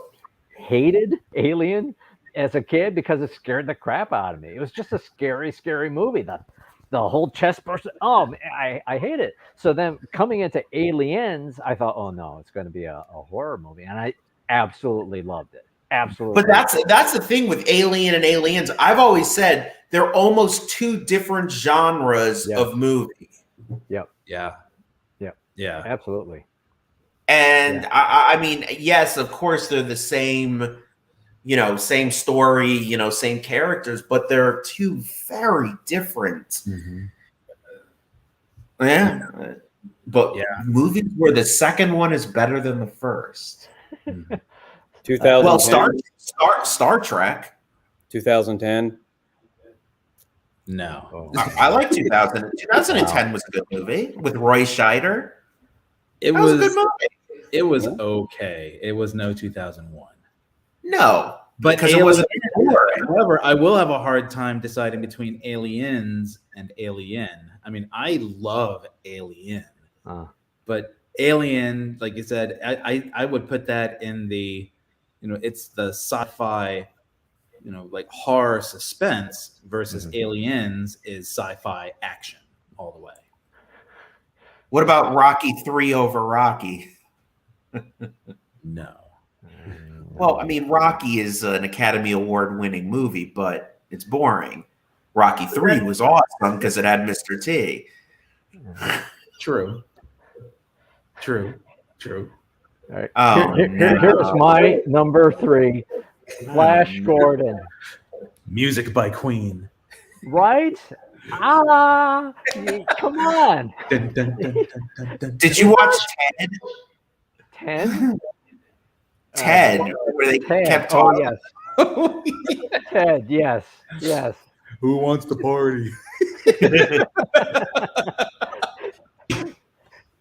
hated Alien as a kid because it scared the crap out of me. It was just a scary movie. The whole chest burst. Oh, I hate it. So then coming into Aliens, I thought, oh no, it's going to be a horror movie, and I absolutely loved it. Absolutely. But that's the thing with Alien and Aliens. I've always said they're almost two different genres of movie. Yep. Yeah. Absolutely. And I mean, yes, of course they're the same, same story, same characters, but they're two very different. But movies where the second one is better than the first. 2010. Well, Star Trek. 2010. No. I like 2000. 2010 was a good movie with Roy Scheider. It That was a good movie. It was okay. It was no 2001. No, but because it wasn't. However, I will have a hard time deciding between Aliens and Alien. I mean, I love Alien, but Alien, like you said, I would put that in the, it's the sci-fi, like horror suspense versus Aliens is sci-fi action all the way. What about Rocky 3 over Rocky? No. Well, I mean, Rocky is an Academy Award winning movie, but it's boring. Rocky 3 was awesome because it had Mr. T. True. All right. Here's my number 3, Flash Gordon. Music by Queen. Right? Come on. Did you watch Ted? 10? Ted, where they kept talking. Oh, yes. Ted, yes. Who wants to party?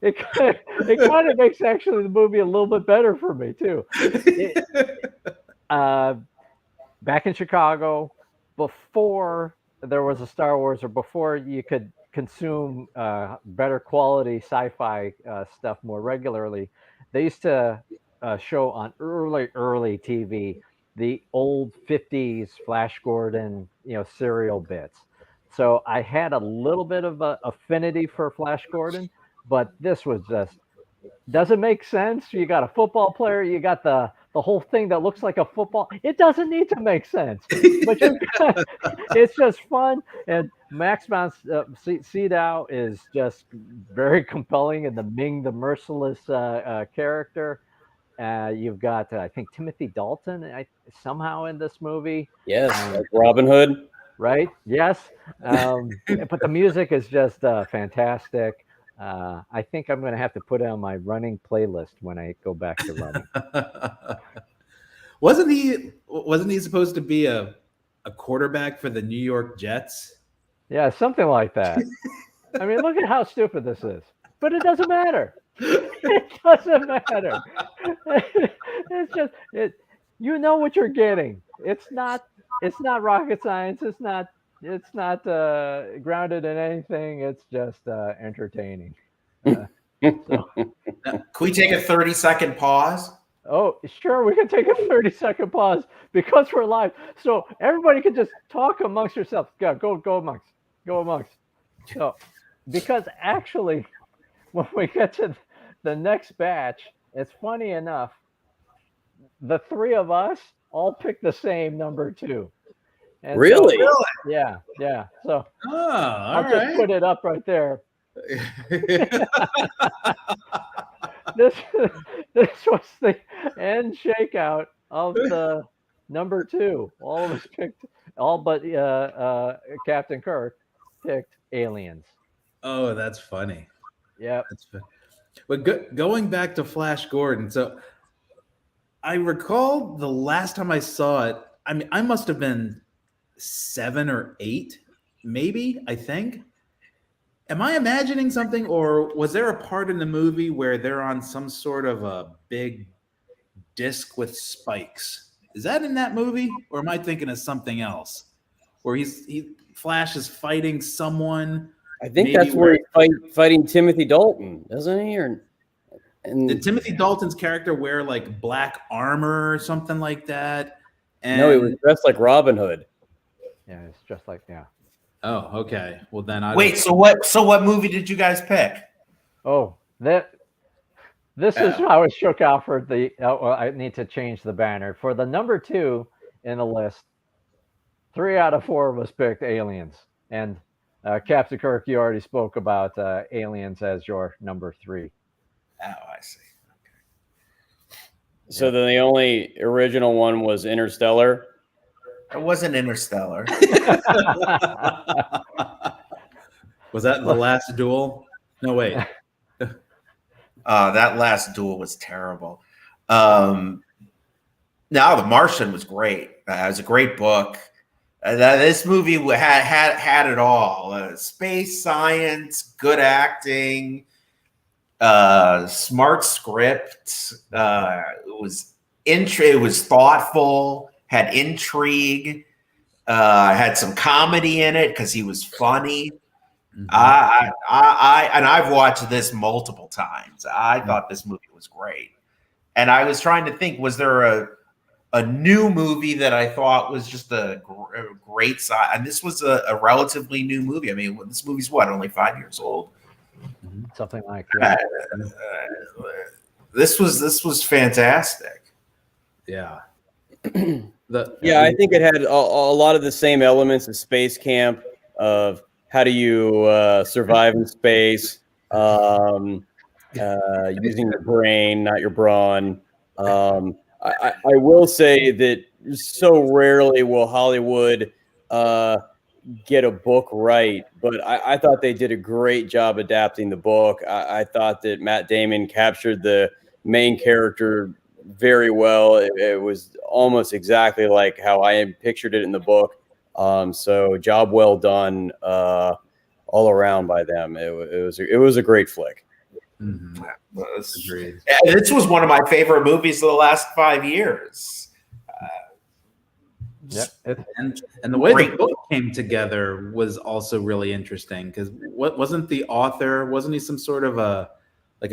It kind of makes actually the movie a little bit better for me too. Back in Chicago, before there was a Star Wars, or before you could consume better quality sci-fi stuff more regularly, they used to show on early TV the old 50s Flash Gordon, serial bits. So I had a little bit of a affinity for Flash Gordon, but this was just doesn't make sense. You got a football player, you got the whole thing that looks like a football. It doesn't need to make sense, but it's just fun. And Max von Sydow is just very compelling, and the Ming the Merciless character. You've got, I think, Timothy Dalton somehow in this movie. Yes, like Robin Hood. Right? Yes. But the music is just fantastic. I think I'm going to have to put it on my running playlist when I go back to running. Wasn't he supposed to be a quarterback for the New York Jets? Yeah, something like that. I mean, look at how stupid this is. But it doesn't matter. It doesn't matter. It's just you know what you're getting. It's not rocket science. It's not grounded in anything. It's just entertaining. So, Can we take a 30-second pause? oh, sure, we can take a 30-second pause because we're live. So everybody can just talk amongst yourselves. Go amongst. So, because actually, when we get to the next batch, it's funny enough, the three of us all picked the same number 2. And Really? So, yeah. So Oh, all I'll just put it up right there. This this was the end shakeout of the number 2. All of us picked, all but Captain Kirk picked Aliens. Oh, that's funny. Yep. That's funny. But going back to Flash Gordon, so I recall the last time I saw it. I mean, I must have been 7 or 8, maybe. I think. Am I imagining something, or was there a part in the movie where they're on some sort of a big disc with spikes? Is that in that movie, or am I thinking of something else? Where Flash is fighting someone. I think maybe that's where he's fighting Timothy Dalton, doesn't he? Did Timothy Dalton's character wear like black armor or something like that? And no, he was dressed like Robin Hood. Yeah, it's just like, yeah. Oh, okay. Well, then I Wait, so what movie did you guys pick? Oh, this is how I was shook out for the. Well, I need to change the banner for the number 2 in the list. 3 out of 4 of us picked Aliens, and Captain Kirk, you already spoke about Aliens as your number 3. Oh, I see. So then the only original one was Interstellar. It wasn't Interstellar. Was that the last duel? No, wait. That last duel was terrible. Now, The Martian was great. It was a great book. This movie had it all: space, science, good acting, smart script. It was thoughtful. Had intrigue. Had some comedy in it because he was funny. Mhm. I've watched this multiple times. I thought this movie was great, and I was trying to think: was there a new movie that I thought was just a great side? And this was a relatively new movie. I mean, this movie's only 5 years old. Something like that. This was fantastic. Yeah. Yeah, I think it had a lot of the same elements of Space Camp, of how do you survive in space, using your brain, not your brawn. I will say that so rarely will Hollywood get a book right, but I thought they did a great job adapting the book. I thought that Matt Damon captured the main character very well. It was almost exactly like how I had pictured it in the book. So job well done all around by them. It was a great flick. Mhm. Agreed. This was one of my favorite movies of the last 5 years. Yeah. And the way Great the book came together was also really interesting because wasn't the author, wasn't he some sort of a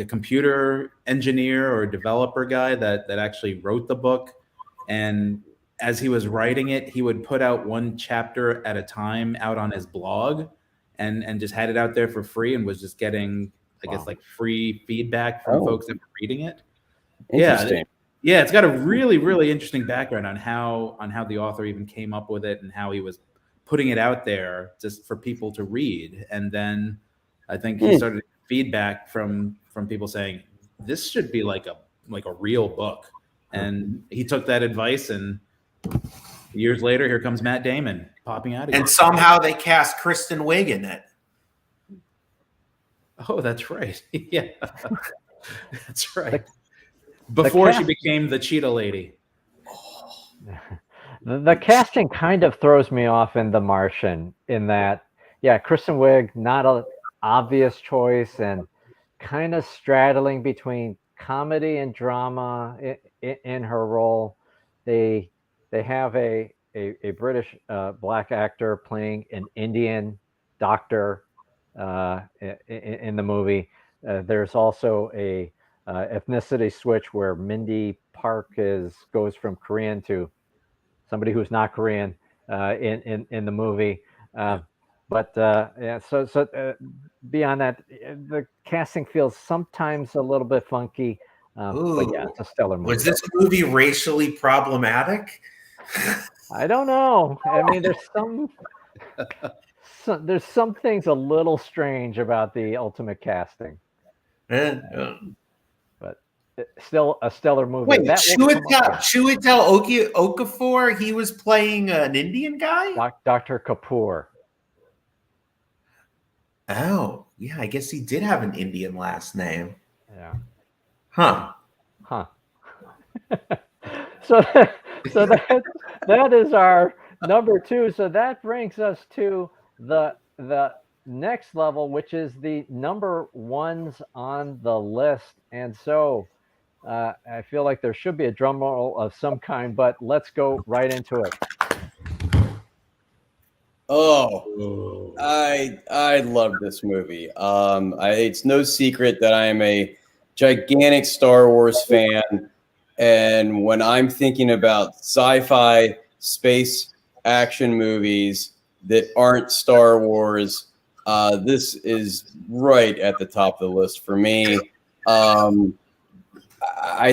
computer engineer or developer guy that actually wrote the book? And as he was writing it, he would put out one chapter at a time out on his blog and just had it out there for free and was just getting, I guess, like free feedback from folks that were reading it. Interesting. Yeah, it's got a really, really interesting background on how the author even came up with it and how he was putting it out there just for people to read. And then I think he started feedback from people saying this should be like a real book. And he took that advice, and years later, here comes Matt Damon popping out again. And somehow they cast Kristen Wiig in it. Oh, that's right. Yeah, that's right. Before she became the cheetah lady. The casting kind of throws me off in The Martian in that, yeah, Kristen Wiig, not an obvious choice and kind of straddling between comedy and drama in her role. They have a British black actor playing an Indian doctor in the movie. there's also a ethnicity switch where Mindy Park goes from Korean to somebody who's not Korean in the movie. But yeah, so beyond that, the casting feels sometimes a little bit funky. But yeah, Ooh. it's a stellar movie. Was this movie racially problematic? I don't know. I mean, there's some things a little strange about the ultimate casting, but still a stellar movie. Wait, That will come up again. Chiwetel Okafor, he was playing an Indian guy? Dr. Kapoor. Oh, yeah, I guess he did have an Indian last name. Yeah. Huh. So that is our number 2. So that brings us to the next level, which is the number 1s on the list. And so I feel like there should be a drum roll of some kind, but let's go right into it. Oh, I love this movie. It's no secret that I am a gigantic Star Wars fan, and when I'm thinking about sci-fi space action movies that aren't Star Wars, this is right at the top of the list for me. I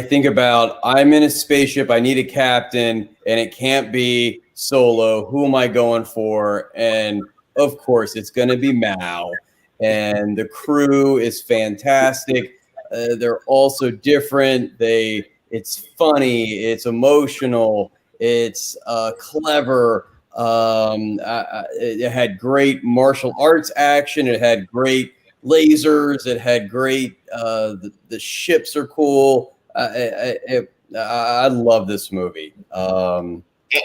think about, I'm in a spaceship, I need a captain, and it can't be Solo. Who am I going for? And of course, it's going to be Mao. And the crew is fantastic. They're also different. It's funny. It's emotional. It's clever. It had great martial arts action. It had great lasers. It had great. The ships are cool. I love this movie.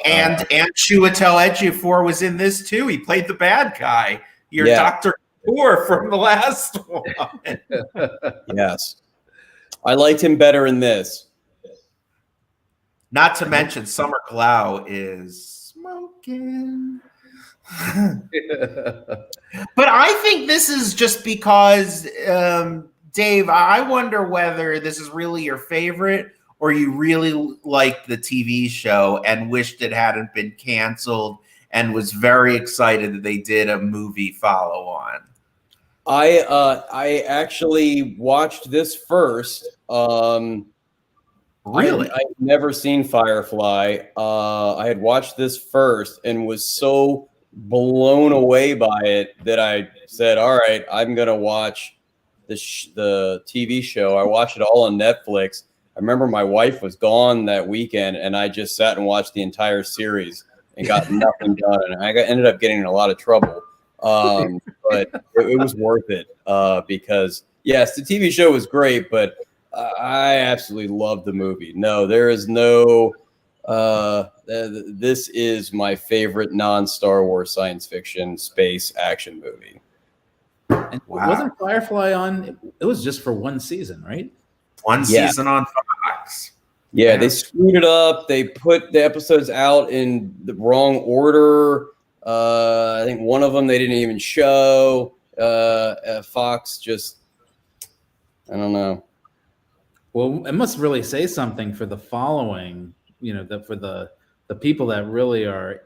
And Chiwetel Ejiofor was in this too. He played the bad guy. Your Dr. Kapoor from the last one. Yes. I liked him better in this. Not to mention Summer Glau is smoking. But I think this is just because, Dave, I wonder whether this is really your favorite or you really liked the TV show and wished it hadn't been canceled and was very excited that they did a movie follow-on. I actually watched this first. Really? I'd never seen Firefly. I had watched this first and was so blown away by it that I said, all right, I'm going to watch the TV show. I watched it all on Netflix. I remember my wife was gone that weekend, and I just sat and watched the entire series and got nothing done. And I ended up getting in a lot of trouble. But it was worth it because, yes, the TV show was great, but I absolutely loved the movie. No, there is no this is my favorite non-Star Wars science fiction space action movie. And wasn't Firefly on? It was just for one season, right? One season on Fox. Yeah, they screwed it up. They put the episodes out in the wrong order. I think one of them they didn't even show. Fox just, I don't know. Well, it must really say something for the following, for the people that really are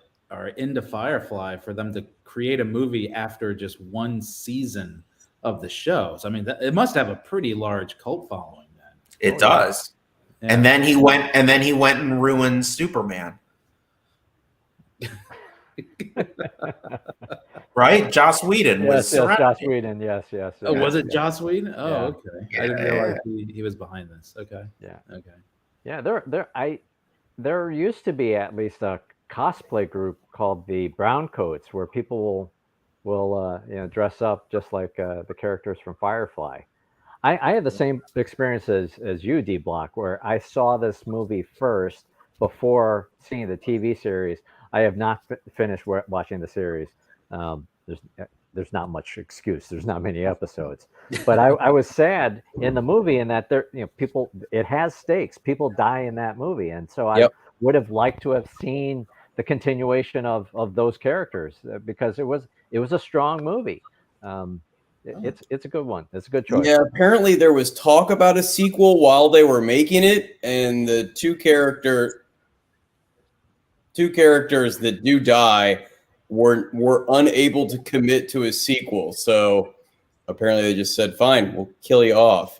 into Firefly, for them to create a movie after just one season of the show. So, I mean, it must have a pretty large cult following then. It does. Yeah. And then he went and ruined Superman. Right? Joss Whedon was Joss Whedon. Yes. Oh, was it Joss Whedon? Oh, yeah. Okay. Yeah. I didn't realize he was behind this. Okay. Yeah. Okay. Yeah. There used to be at least a cosplay group called the Browncoats, where people will dress up just like the characters from Firefly. I had the same experience as you, D Block, where I saw this movie first before seeing the TV series. I have not finished watching the series. There's not much excuse. There's not many episodes, but I was sad in the movie in that people. It has stakes. People die in that movie, and so I would have liked to have seen the continuation of those characters because it was a strong movie. It's a good one. It's a good choice. Yeah, apparently there was talk about a sequel while they were making it, and the two characters that do die were unable to commit to a sequel. So apparently they just said, "Fine, we'll kill you off."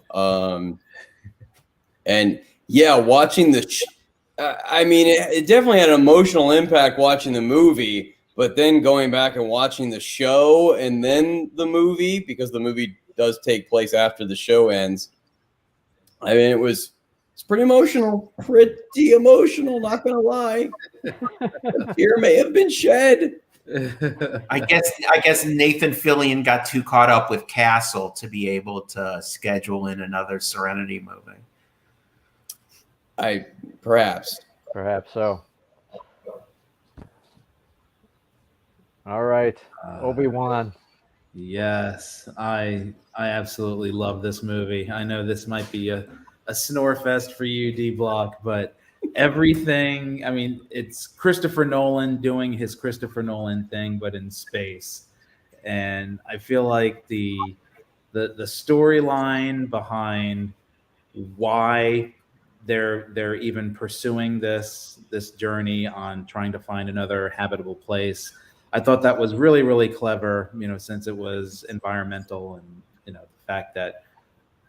And yeah, watching I mean, it definitely had an emotional impact watching the movie. But then going back and watching the show and then the movie, because the movie does take place after the show ends. I mean, it's pretty emotional. Pretty emotional, not gonna lie. A tear may have been shed. I guess Nathan Fillion got too caught up with Castle to be able to schedule in another Serenity movie. Perhaps so. All right, Obi-Wan. Yes, I absolutely love this movie. I know this might be a snore fest for you, D Block, but everything. I mean, it's Christopher Nolan doing his Christopher Nolan thing, but in space. And I feel like the storyline behind why they're even pursuing this journey on trying to find another habitable place. I thought that was really, really clever, since it was environmental and, the fact that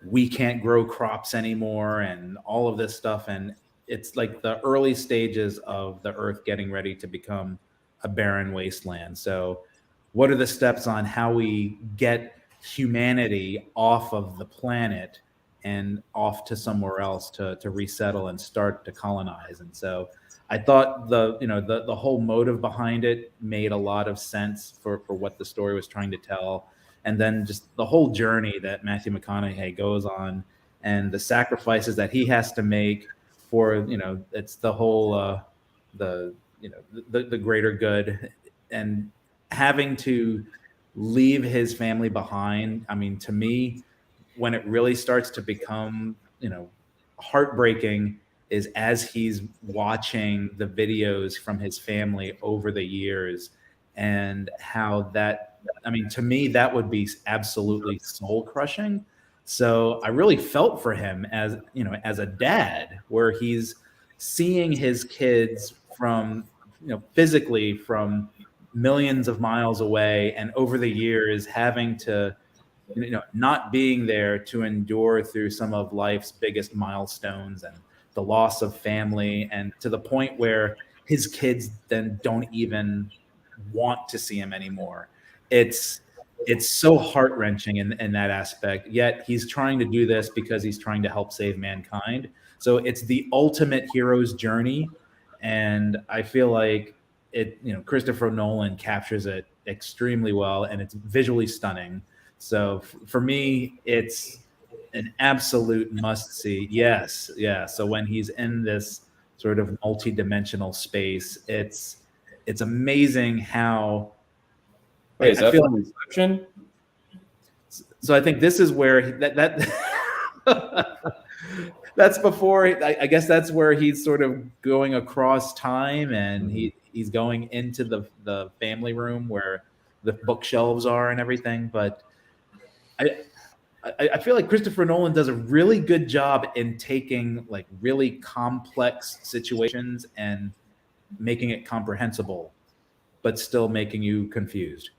we can't grow crops anymore and all of this stuff. And it's like the early stages of the Earth getting ready to become a barren wasteland. So what are the steps on how we get humanity off of the planet and off to somewhere else to resettle and start to colonize? And so I thought the whole motive behind it made a lot of sense for what the story was trying to tell. And then just the whole journey that Matthew McConaughey goes on and the sacrifices that he has to make for, it's the whole, the greater good, and having to leave his family behind. I mean, to me, when it really starts to become, heartbreaking is as he's watching the videos from his family over the years, and how that, I mean, to me, that would be absolutely soul crushing. So I really felt for him as a dad, where he's seeing his kids from, physically from millions of miles away, and over the years having to, not being there to endure through some of life's biggest milestones and the loss of family, and to the point where his kids then don't even want to see him anymore. It's so heart-wrenching in that aspect, yet he's trying to do this because he's trying to help save mankind. So it's the ultimate hero's journey, and I feel like Christopher Nolan captures it extremely well, and it's visually stunning. So for me, it's an absolute must-see. Yes, yeah. So when he's in this sort of multi-dimensional space, it's amazing how. Wait, is that from Inception? So I think this is where that's before. I guess that's where he's sort of going across time, and he's going into the family room where the bookshelves are and everything. But I feel like Christopher Nolan does a really good job in taking like really complex situations and making it comprehensible, but still making you confused.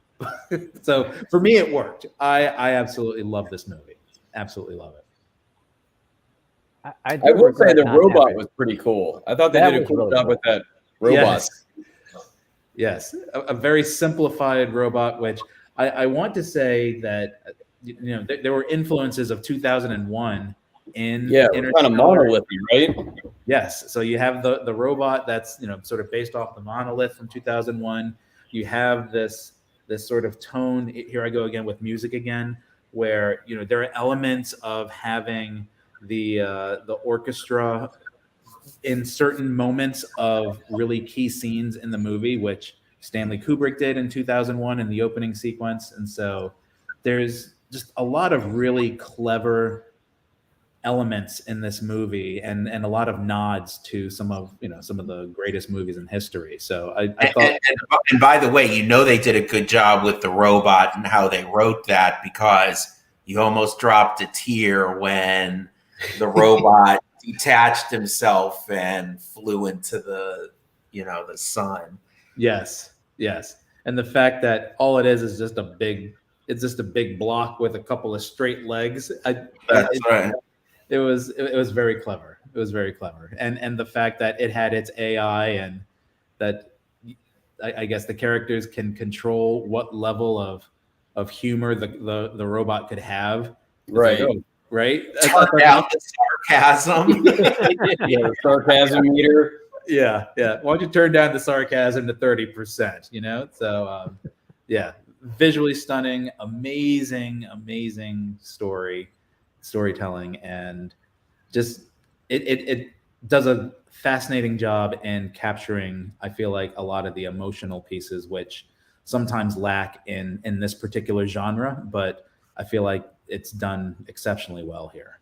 So for me, it worked. I absolutely love this movie. Absolutely love it. I will say the robot was pretty cool. I thought they did a cool job with that robot. Yes. A very simplified robot, which I want to say that there were influences of 2001 in kind of monolithy, right? Yes. So you have the robot that's sort of based off the monolith from 2001. You have this sort of tone. Here I go again with music again, where there are elements of having the orchestra in certain moments of really key scenes in the movie, which Stanley Kubrick did in 2001 in the opening sequence. And so there's just a lot of really clever elements in this movie, and a lot of nods to some of the greatest movies in history. So I thought, and by the way, they did a good job with the robot and how they wrote that, because you almost dropped a tear when the robot detached himself and flew into the sun. yes, and the fact that all it is just a big block with a couple of straight legs. That's right. It was very clever. It was very clever, and the fact that it had its AI, and that I guess the characters can control what level of humor the robot could have. Right. Like, oh, right. Turn down the sarcasm. Yeah, the sarcasm meter. Yeah. Why don't you turn down the sarcasm to 30%? So yeah, visually stunning, amazing storytelling, and just it does a fascinating job in capturing, I feel like, a lot of the emotional pieces, which sometimes lack in this particular genre, but I feel like it's done exceptionally well here.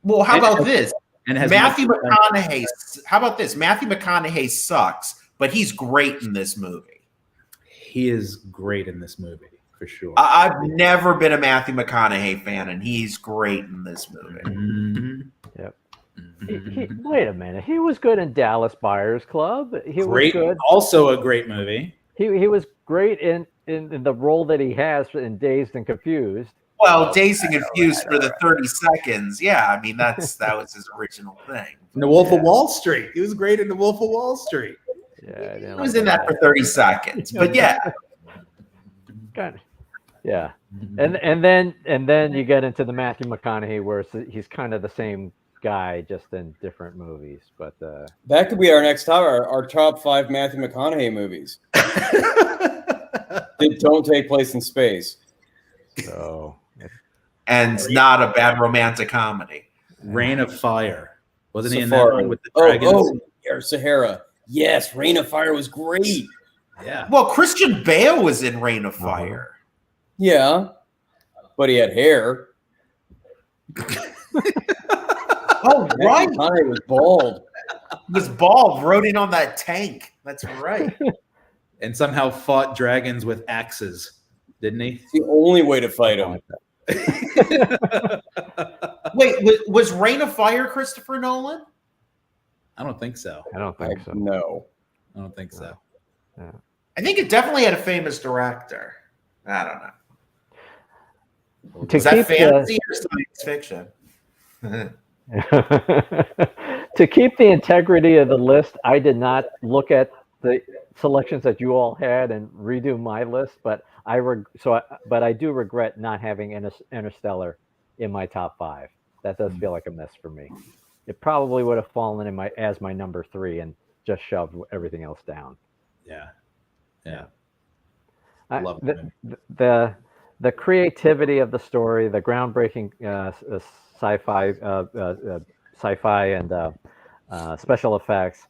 Well, how about this? And has Matthew McConaughey. How about this? Matthew McConaughey sucks, but he's great in this movie. He is great in this movie, for sure. I've never been a Matthew McConaughey fan, and he's great in this movie. Mm-hmm. Yep. Wait a minute. He was good in Dallas Buyers Club. He Great. was good. Also a great movie. He was great in the role that he has in Dazed and Confused. Well, Dazed and Confused for the 30 seconds. Yeah, I mean, that was his original thing. The Wolf of Wall Street. He was great in The Wolf of Wall Street. Yeah, he was in that for 30 seconds. But yeah. Kind of. Yeah. And then you get into the Matthew McConaughey where he's kind of the same guy, just in different movies. But that could be our next top, our top 5 Matthew McConaughey movies that don't take place in space. So, and not a bad romantic comedy. Reign of Fire. Wasn't he in Safari. that one with the dragons? Or Sahara. Yes, Reign of Fire was great. Yeah. Well, Christian Bale was in Reign of Fire. Yeah, but he had hair. Oh, right. He was bald. He was bald, rode in on that tank. That's right. And somehow fought dragons with axes, didn't he? It's the only way to fight him. Wait, was Reign of Fire Christopher Nolan? I don't think so. I don't think so. No. I don't think so. Yeah. I think it definitely had a famous director. I don't know. To Is that keep fantasy or science fiction? To keep the integrity of the list, I did not look at the selections that you all had and redo my list, but I do regret not having Interstellar in my top 5. That does feel like a miss for me. It probably would have fallen in as my number 3 and just shoved everything else down. Yeah. Love the creativity of the story, the groundbreaking sci-fi and special effects,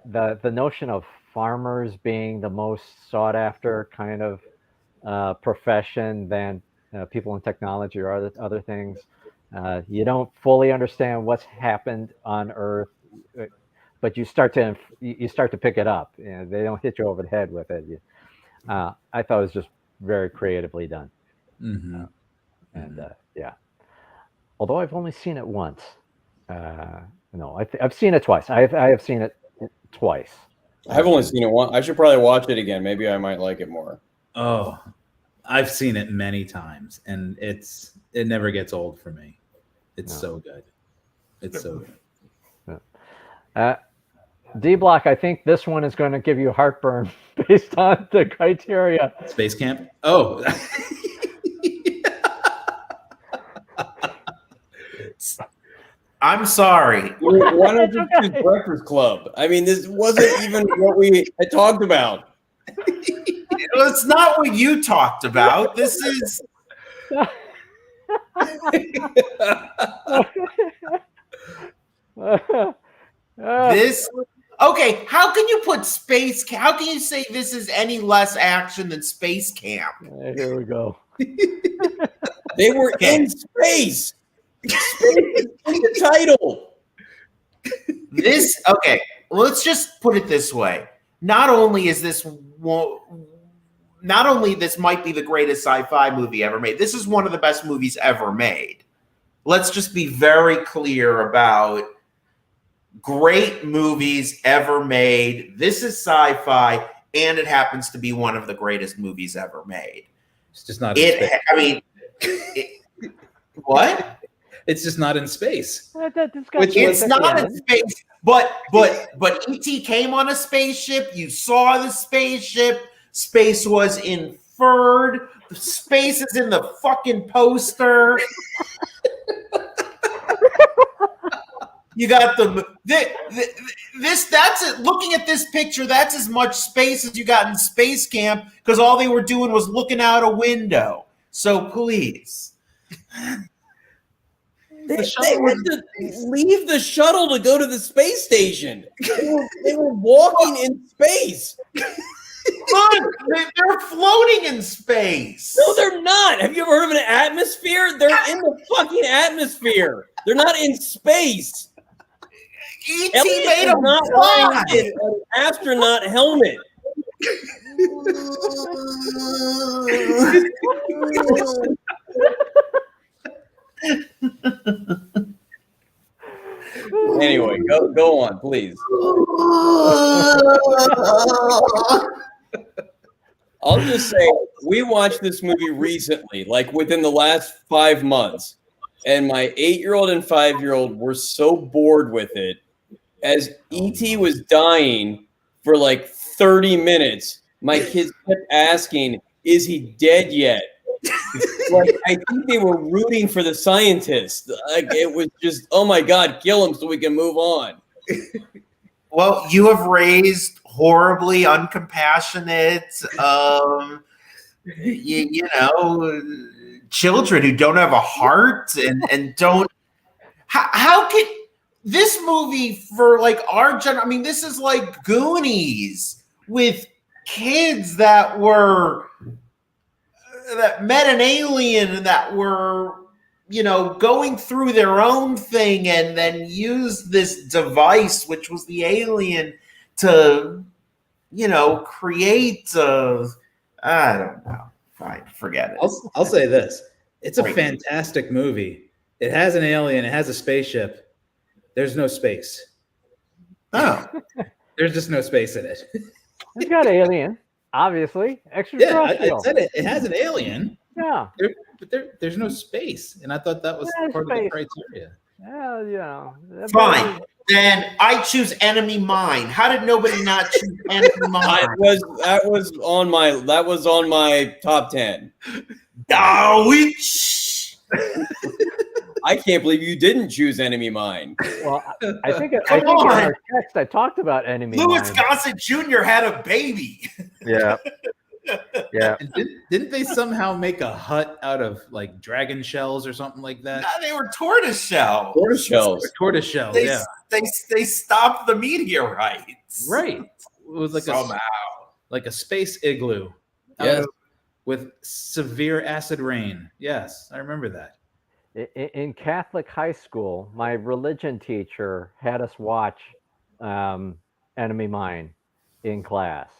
the notion of farmers being the most sought after kind of profession than people in technology or other things. You don't fully understand what's happened on Earth, but you start to pick it up. They don't hit you over the head with it. I thought it was just very creatively done. Mm-hmm. Yeah. Although I've only seen it once. No, I've seen it twice. I have seen it twice. I've only seen it once. I should probably watch it again. Maybe I might like it more. Oh, I've seen it many times, and it never gets old for me. It's so good. It's so good. D Block, I think this one is going to give you heartburn based on the criteria. Space Camp? Oh. I'm sorry. Why don't you choose Breakfast Club? I mean, this wasn't even what we had talked about. It's not what you talked about. This is. This. Okay, how can you put Space Camp? How can you say this is any less action than Space Camp? Here we go. They were in space. Space is the title. This okay. Let's just put it this way. Not only this might be the greatest sci-fi movie ever made. This is one of the best movies ever made. Let's just be very clear about great movies ever made. This is sci-fi, and it happens to be one of the greatest movies ever made. It's just not in space. I mean, what? It's just not in space. It's not in space, but E.T. came on a spaceship. You saw the spaceship. Space was inferred. The space is in the fucking poster. You got that's it. Looking at this picture, that's as much space as you got in space camp because all they were doing was looking out a window. So please. They had to leave the shuttle to go to the space station. They were walking in space. Look, they're floating in space. No, they're not. Have you ever heard of an atmosphere? They're in the fucking atmosphere. They're not in space. E.T. made them not fly. wearing an astronaut helmet. Anyway, go on, please. I'll just say we watched this movie recently, like within the last 5 months, and my 8-year-old and 5-year-old were so bored with it. As E.T. was dying for like 30 minutes, my kids kept asking, "Is he dead yet?" Like, I think they were rooting for the scientist. Like, it was just, oh my God, kill him so we can move on. Well, you have raised horribly uncompassionate, you know, children who don't have a heart and don't. How can this movie for like our I mean, this is like Goonies with kids that met an alien and that were, you know, going through their own thing and then used this device, which was the alien, to, you know, create I don't know. Fine, forget it. I'll say this. It's a fantastic movie. It has an alien. It has a spaceship. There's no space. Oh. There's just no space in it. It's got alien, obviously. Extraterrestrial. I said it. It has an alien. Yeah. But there's no space. And I thought that was part of the criteria. Yeah, yeah. Fine. Then I choose Enemy Mine. How did nobody not choose Enemy Mine? That was on my top 10. I can't believe you didn't choose Enemy Mine. Well, I think in our text I talked about Enemy Louis Mine. Gossett Jr. had a baby. Yeah. Yeah. And didn't they somehow make a hut out of like dragon shells or something like that? No, they were tortoise shells. Tortoise shells. They stopped the meteorites. Right. It was like a space igloo. Yes. With severe acid rain. Yes, I remember that. In Catholic high school, my religion teacher had us watch Enemy Mine in class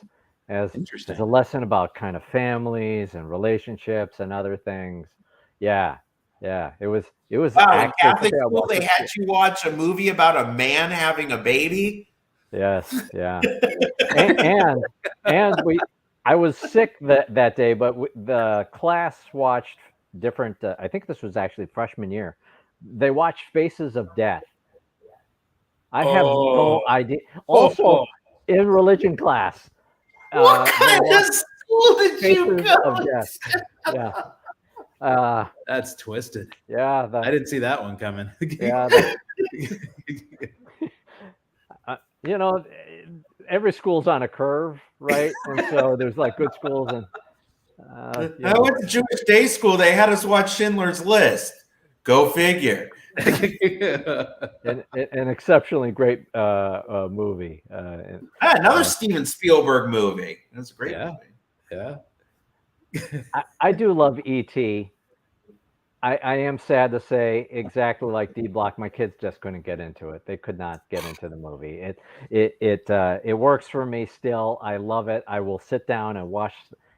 as a lesson about kind of families and relationships and other things. Yeah. It was. Wow, in Catholic school, they had you watch a movie about a man having a baby. Yes. Yeah. and I was sick that day, but the class watched different. I think this was actually freshman year. They watched Faces of Death. I have no idea. Also, in religion class. What kind of school did you go? Of Death. Yeah. That's twisted. Yeah. I didn't see that one coming. Yeah. You know, every school's on a curve, right? And so there's like good schools and. I went to Jewish day school. They had us watch Schindler's List. Go figure. An exceptionally great movie. Another Steven Spielberg movie. That's a great movie. Yeah. I do love E.T. I am sad to say, exactly like D Block, my kids just couldn't get into it. They could not get into the movie. It works for me still. I love it. I will sit down and watch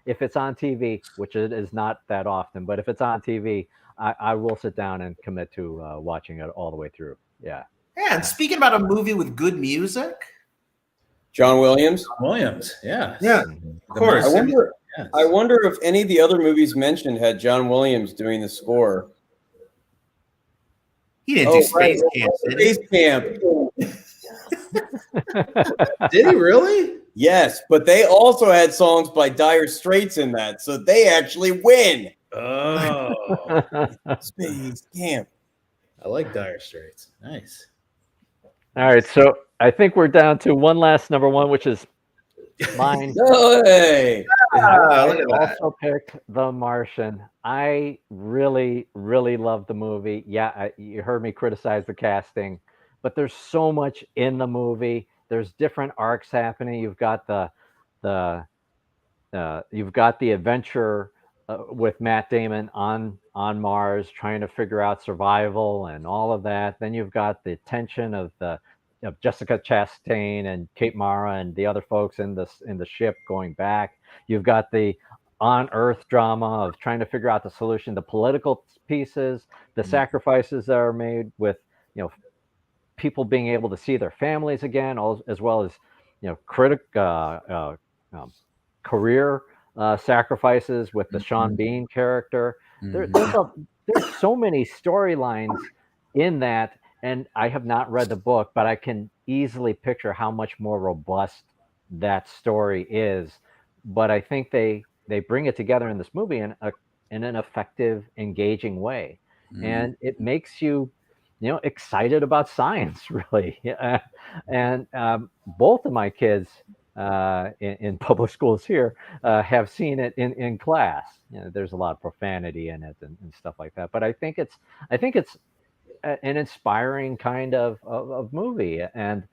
if it's on TV, which it is not that often, but if it's on TV, I will sit down and commit to watching it all the way through. Yeah. Yeah, and speaking about a movie with good music, John Williams. Williams, yeah. yeah, Mhm. of course. I wonder. Yes. I wonder if any of the other movies mentioned had John Williams doing the score. He didn't do Space right. Camp, did he? Space Camp. Did he really? Yes, but they also had songs by Dire Straits in that, so they actually win. Oh, Space Camp. I like Dire Straits. Nice. All right, so I think we're down to one last number one, which is mine. Hey. Look I at that. also picked The Martian. I really, really love the movie. Yeah, you heard me criticize the casting, but there's so much in the movie. There's different arcs happening. You've got the adventure with Matt Damon on Mars, trying to figure out survival and all of that. Then you've got the tension of Jessica Chastain and Kate Mara and the other folks in the ship going back. You've got the on Earth drama of trying to figure out the solution, the political pieces, the sacrifices that are made with people being able to see their families again, as well as career sacrifices with the Sean Bean character. There's so many storylines in that, and I have not read the book, but I can easily picture how much more robust that story is. But I think they bring it together in this movie in an effective, engaging way, and it makes you excited about science, really. And both of my kids in public schools here have seen it in class. There's a lot of profanity in it and stuff like that, but I think it's an inspiring kind of movie. And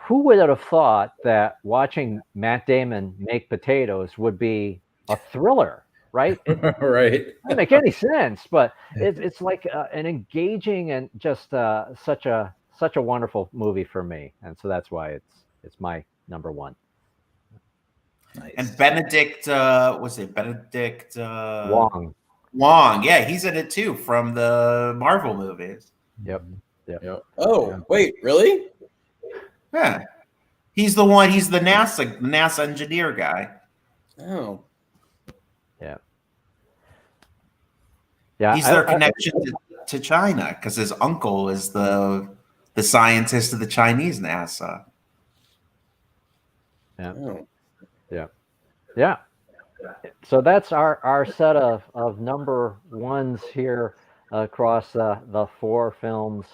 who would have thought that watching Matt Damon make potatoes would be a thriller, right? Right. Doesn't make any sense, but it's like an engaging and just such a wonderful movie for me, and so that's why it's my number one. Nice. And Benedict, was it Benedict Wong. Wong? Yeah, he's in it too from the Marvel movies. Yep. Oh, wait, really? Yeah, he's the one. He's the NASA engineer guy. Oh. Yeah. He's their connection to China because his uncle is the scientist of the Chinese NASA. Yeah. Oh. Yeah. So that's our set of number ones here across the four films.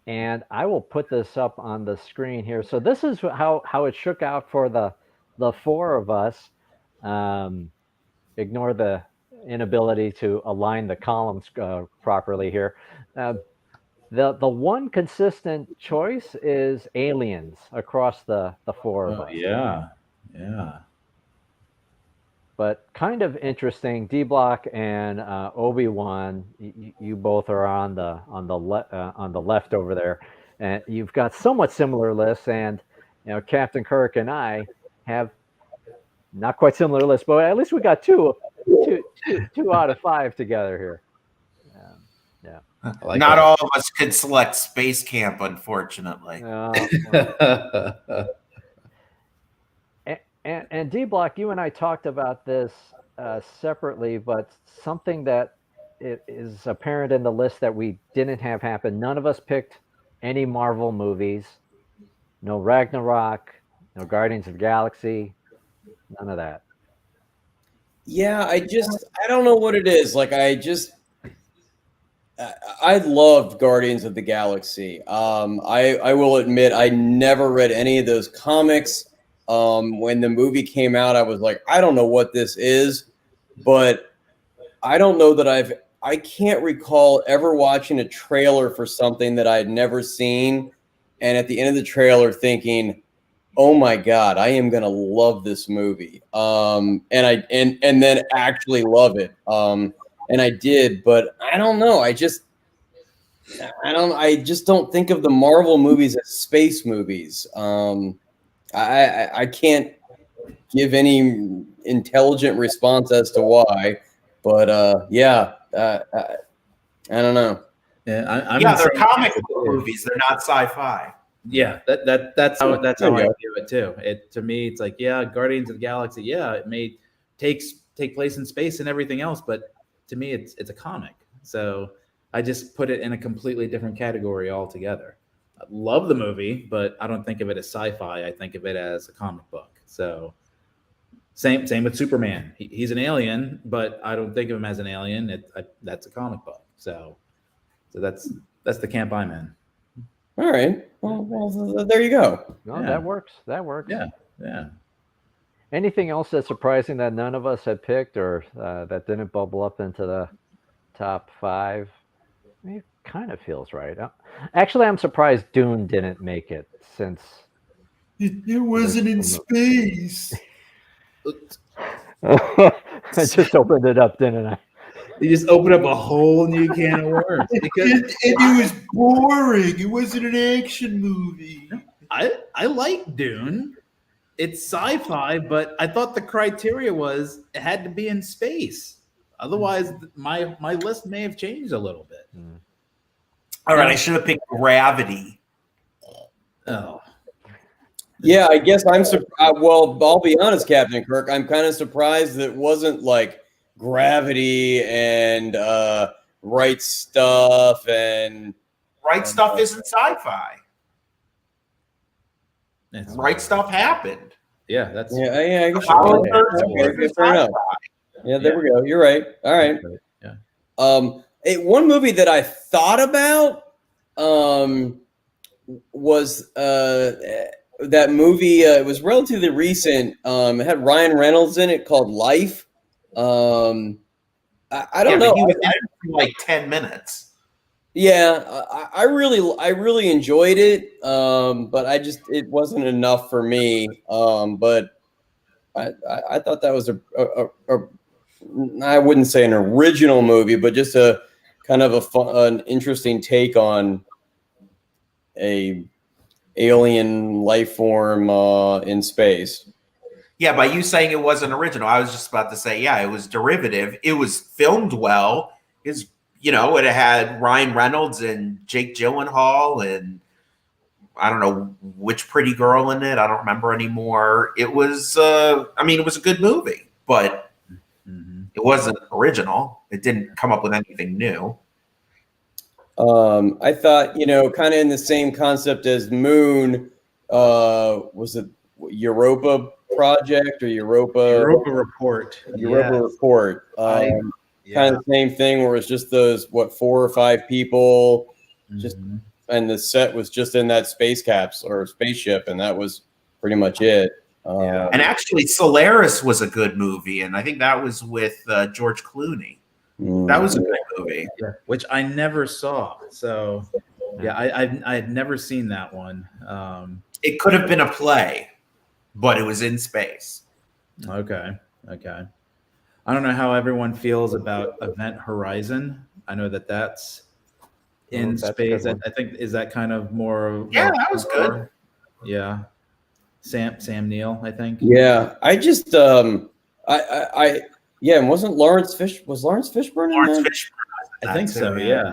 And I will put this up on the screen here. So this is how it shook out for the four of us. Ignore the inability to align the columns properly here. The one consistent choice is Aliens across the four of us. Yeah. But kind of interesting, D Block and Obi-Wan, you both are on the left over there, and you've got somewhat similar lists. And Captain Kirk and I have not quite similar lists, but at least we got two out of five together here. Like Not that. all of us could select Space Camp, unfortunately. And D Block, you and I talked about this separately, but something that is apparent in the list that we didn't have happen. None of us picked any Marvel movies. No Ragnarok, no Guardians of the Galaxy, none of that. Yeah, I don't know what it is. Like, I loved Guardians of the Galaxy. I will admit I never read any of those comics. When the movie came out, I was like, I don't know what this is, but I don't know that I can't recall ever watching a trailer for something that I had never seen, and at the end of the trailer thinking, oh my God, I am gonna love this movie. And then actually love it. and I did, but I don't know. I just don't think of the Marvel movies as space movies. I can't give any intelligent response as to why, but I don't know. Yeah, I'm Yeah, they're insane. comic book movies. They're not sci-fi. Yeah, that's how There I you go. view it too. It to me, it's like, yeah, Guardians of the Galaxy. Yeah, it may take place in space and everything else, but to me, it's a comic. So I just put it in a completely different category altogether. I love the movie, but I don't think of it as sci-fi. I think of it as a comic book. So same with Superman. He's an alien, but I don't think of him as an alien. That's a comic book. So that's the camp I'm in. All right. Well, there you go. No, Yeah. that works. That works. Yeah. Anything else that's surprising that none of us had picked or that didn't bubble up into the top 5? I mean, it kind of feels right. Actually, I'm surprised Dune didn't make it since It wasn't in space. I just opened it up, didn't I? You just open up a whole new can of worms. Because And it was boring. It wasn't an action movie. I like Dune. It's sci-fi, but I thought the criteria was it had to be in space. Otherwise, my list may have changed a little bit. All right, I should have picked Gravity. Oh, Yeah, I guess I'm surprised. Well, I'll be honest, Captain Kirk. I'm kind of surprised that it wasn't like Gravity and Right Stuff and Right Stuff isn't sci-fi. it's Right Stuff happened. Yeah, that's I guess Apollo okay. 13 Okay, isn't fair enough. sci-fi. Yeah, there we go. You're right. All right. Yeah. One movie that I thought about was that movie. It was relatively recent. It had Ryan Reynolds in it called Life. I don't Yeah, know. but he was in it for like 10 minutes. Yeah, I really enjoyed it, but it wasn't enough for me. But I thought that was I wouldn't say an original movie, but just a kind of an interesting take on a alien life form in space. Yeah, by you saying it wasn't original, I was just about to say, yeah, it was derivative. It was filmed well. It had Ryan Reynolds and Jake Gyllenhaal and I don't know which pretty girl in it. I don't remember anymore. It was, it was a good movie, but it wasn't original. It didn't come up with anything new. I thought, kind of in the same concept as Moon, was it Europa Project or Europa Report? Europa Report. Kind of the same thing where it's just those 4 or 5 people, just and the set was just in that space capsule or spaceship, and that was pretty much it. And actually, Solaris was a good movie, and I think that was with George Clooney. That was a good movie, which I never saw. So, I had never seen that one. It could have been a play, but it was in space. Okay. I don't know how everyone feels about Event Horizon. I know that's in space. I think is that kind of more. Yeah, that was good. Yeah, Sam Neill, I think. Yeah, I just and wasn't Lawrence Fishburne in Lawrence that? Fishburne. I think so. Yeah.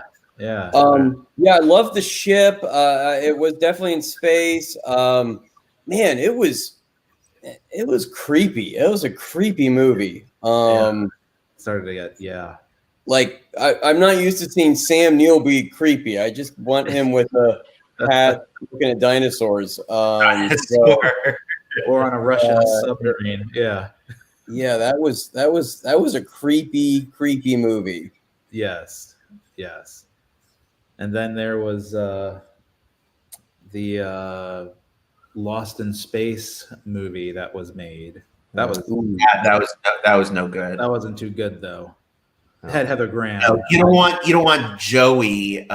I love the ship. It was definitely in space. Man, it was creepy. It was a creepy movie. Started to get like I'm not used to seeing Sam Neill be creepy. I just want him with a hat looking at dinosaurs. or on a Russian submarine. Yeah. Yeah, that was a creepy movie. Yes. And then there was the Lost in Space movie that was made. That was no good. That wasn't too good though. It had Heather Graham. No, you don't want Joey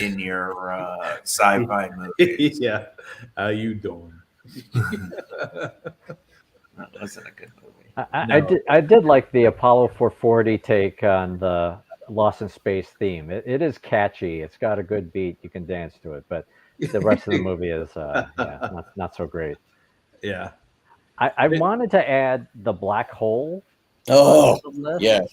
in your sci-fi movie. Yeah. How you doing? That wasn't a good movie. I did like the Apollo 440 take on the Lost in Space theme. It is catchy. It's got a good beat. You can dance to it, but the rest of the movie is not so great. Yeah. I wanted to add the black hole Oh, to the list, yes.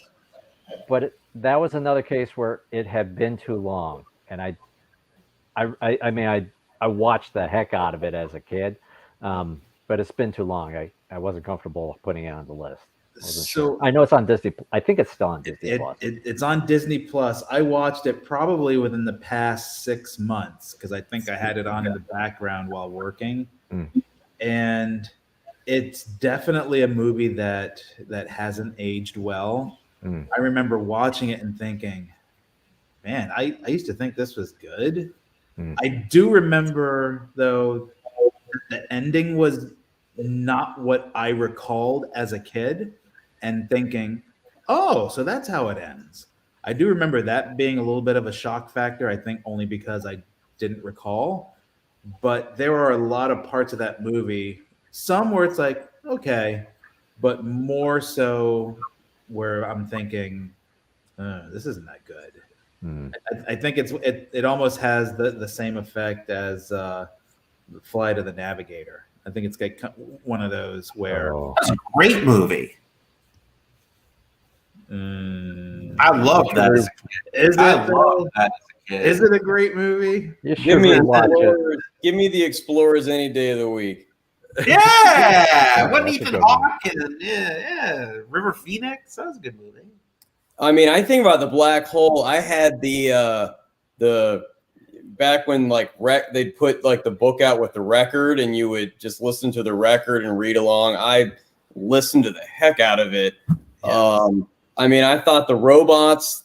but that was another case where it had been too long, and I mean I watched the heck out of it as a kid, but it's been too long. I wasn't comfortable putting it on the list. I wasn't sure. I know it's on Disney. I think it's still on Disney Plus. It's on Disney Plus. I watched it probably within the past 6 months because I think I had it on in the background while working, and it's definitely a movie that hasn't aged well. I remember watching it and thinking, man, I used to think this was good. I do remember, though, the ending was not what I recalled as a kid and thinking, oh, so that's how it ends. I do remember that being a little bit of a shock factor, I think only because I didn't recall. But there are a lot of parts of that movie, some where it's like, okay, but more so where I'm thinking, this isn't that good. I think it almost has the same effect as Flight of the Navigator. I think it's like one of those where That's a great movie. I love that as a kid. Is it a great movie? You should rewatch it. Give me the Explorers any day of the week. Yeah, wasn't Ethan Hawke and River Phoenix? That was a good movie. I mean, I think about the black hole. I had the back when they'd put like the book out with the record, and you would just listen to the record and read along. I listened to the heck out of it. Yeah. I mean, I thought the robots,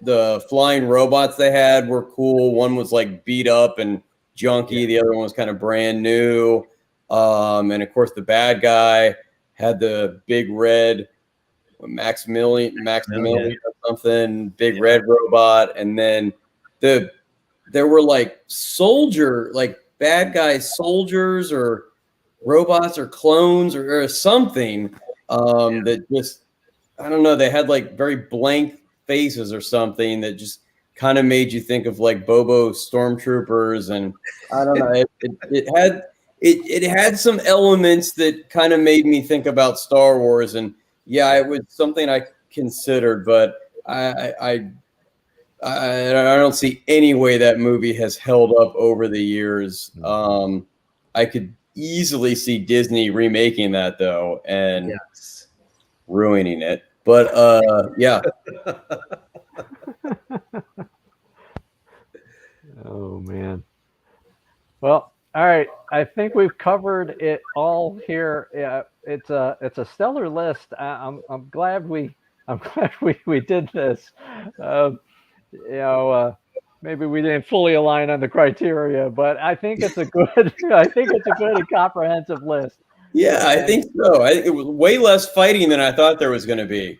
the flying robots they had were cool. One was like beat up and junky. The other one was kind of brand new. And of course, the bad guy had the big red Maximilian or something, big red robot. And then there were like bad guy soldiers or robots or clones or something that just, I don't know, they had like very blank faces or something that just kind of made you think of like Bobo stormtroopers. And I don't know, it had some elements that kind of made me think about Star Wars. And yeah, it was something I considered, but I don't see any way that movie has held up over the years. I could easily see Disney remaking that though, and ruining it. But yeah. Oh man. Well, all right. I think we've covered it all here. Yeah, it's a stellar list. I'm glad we did this. Maybe we didn't fully align on the criteria, but I think it's a good and comprehensive list. Yeah, I think so. I think it was way less fighting than I thought there was going to be.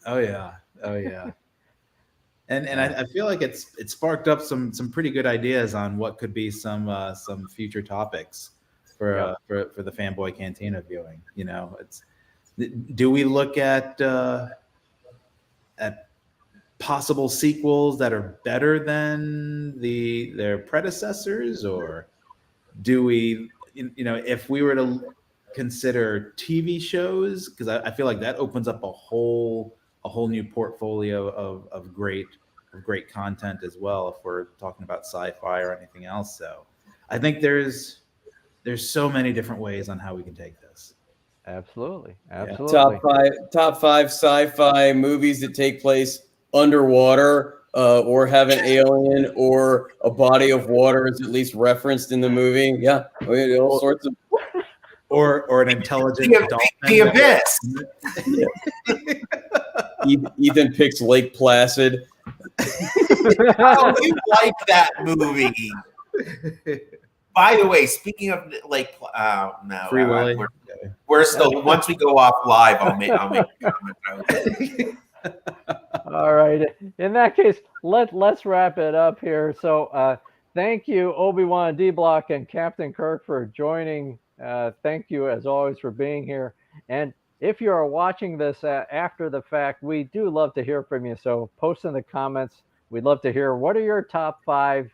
Oh yeah. And I feel like it sparked up some pretty good ideas on what could be some future topics for the Fanboy Cantina viewing. You know, do we look at possible sequels that are better than their predecessors, or do we, if we were to consider TV shows, because I feel like that opens up a whole new portfolio of great content as well, if we're talking about sci-fi or anything else. So I think there's so many different ways on how we can take this. Absolutely. Top five sci-fi movies that take place underwater, or have an alien or a body of water is at least referenced in the movie. Yeah, all sorts of. Or an intelligent dolphin. The Abyss. Ethan picks Lake Placid. Oh, you like that movie? By the way, speaking of Free Willy. We're still. Once we go off live, I'll make a comment. All right. In that case, let's wrap it up here. So thank you, Obi-Wan, D-Block, and Captain Kirk for joining. Thank you, as always, for being here. And if you are watching this after the fact, we do love to hear from you. So post in the comments. We'd love to hear what are your top 5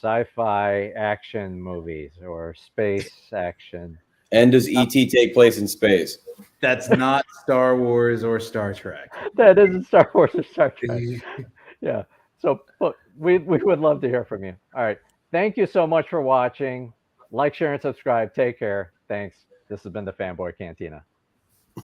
sci-fi action movies or space action. And does ET take place in space? That's not Star Wars or Star Trek. That isn't Star Wars or Star Trek. Yeah. So we would love to hear from you. All right. Thank you so much for watching. Like, share, and subscribe. Take care. Thanks. This has been the Fanboy Cantina.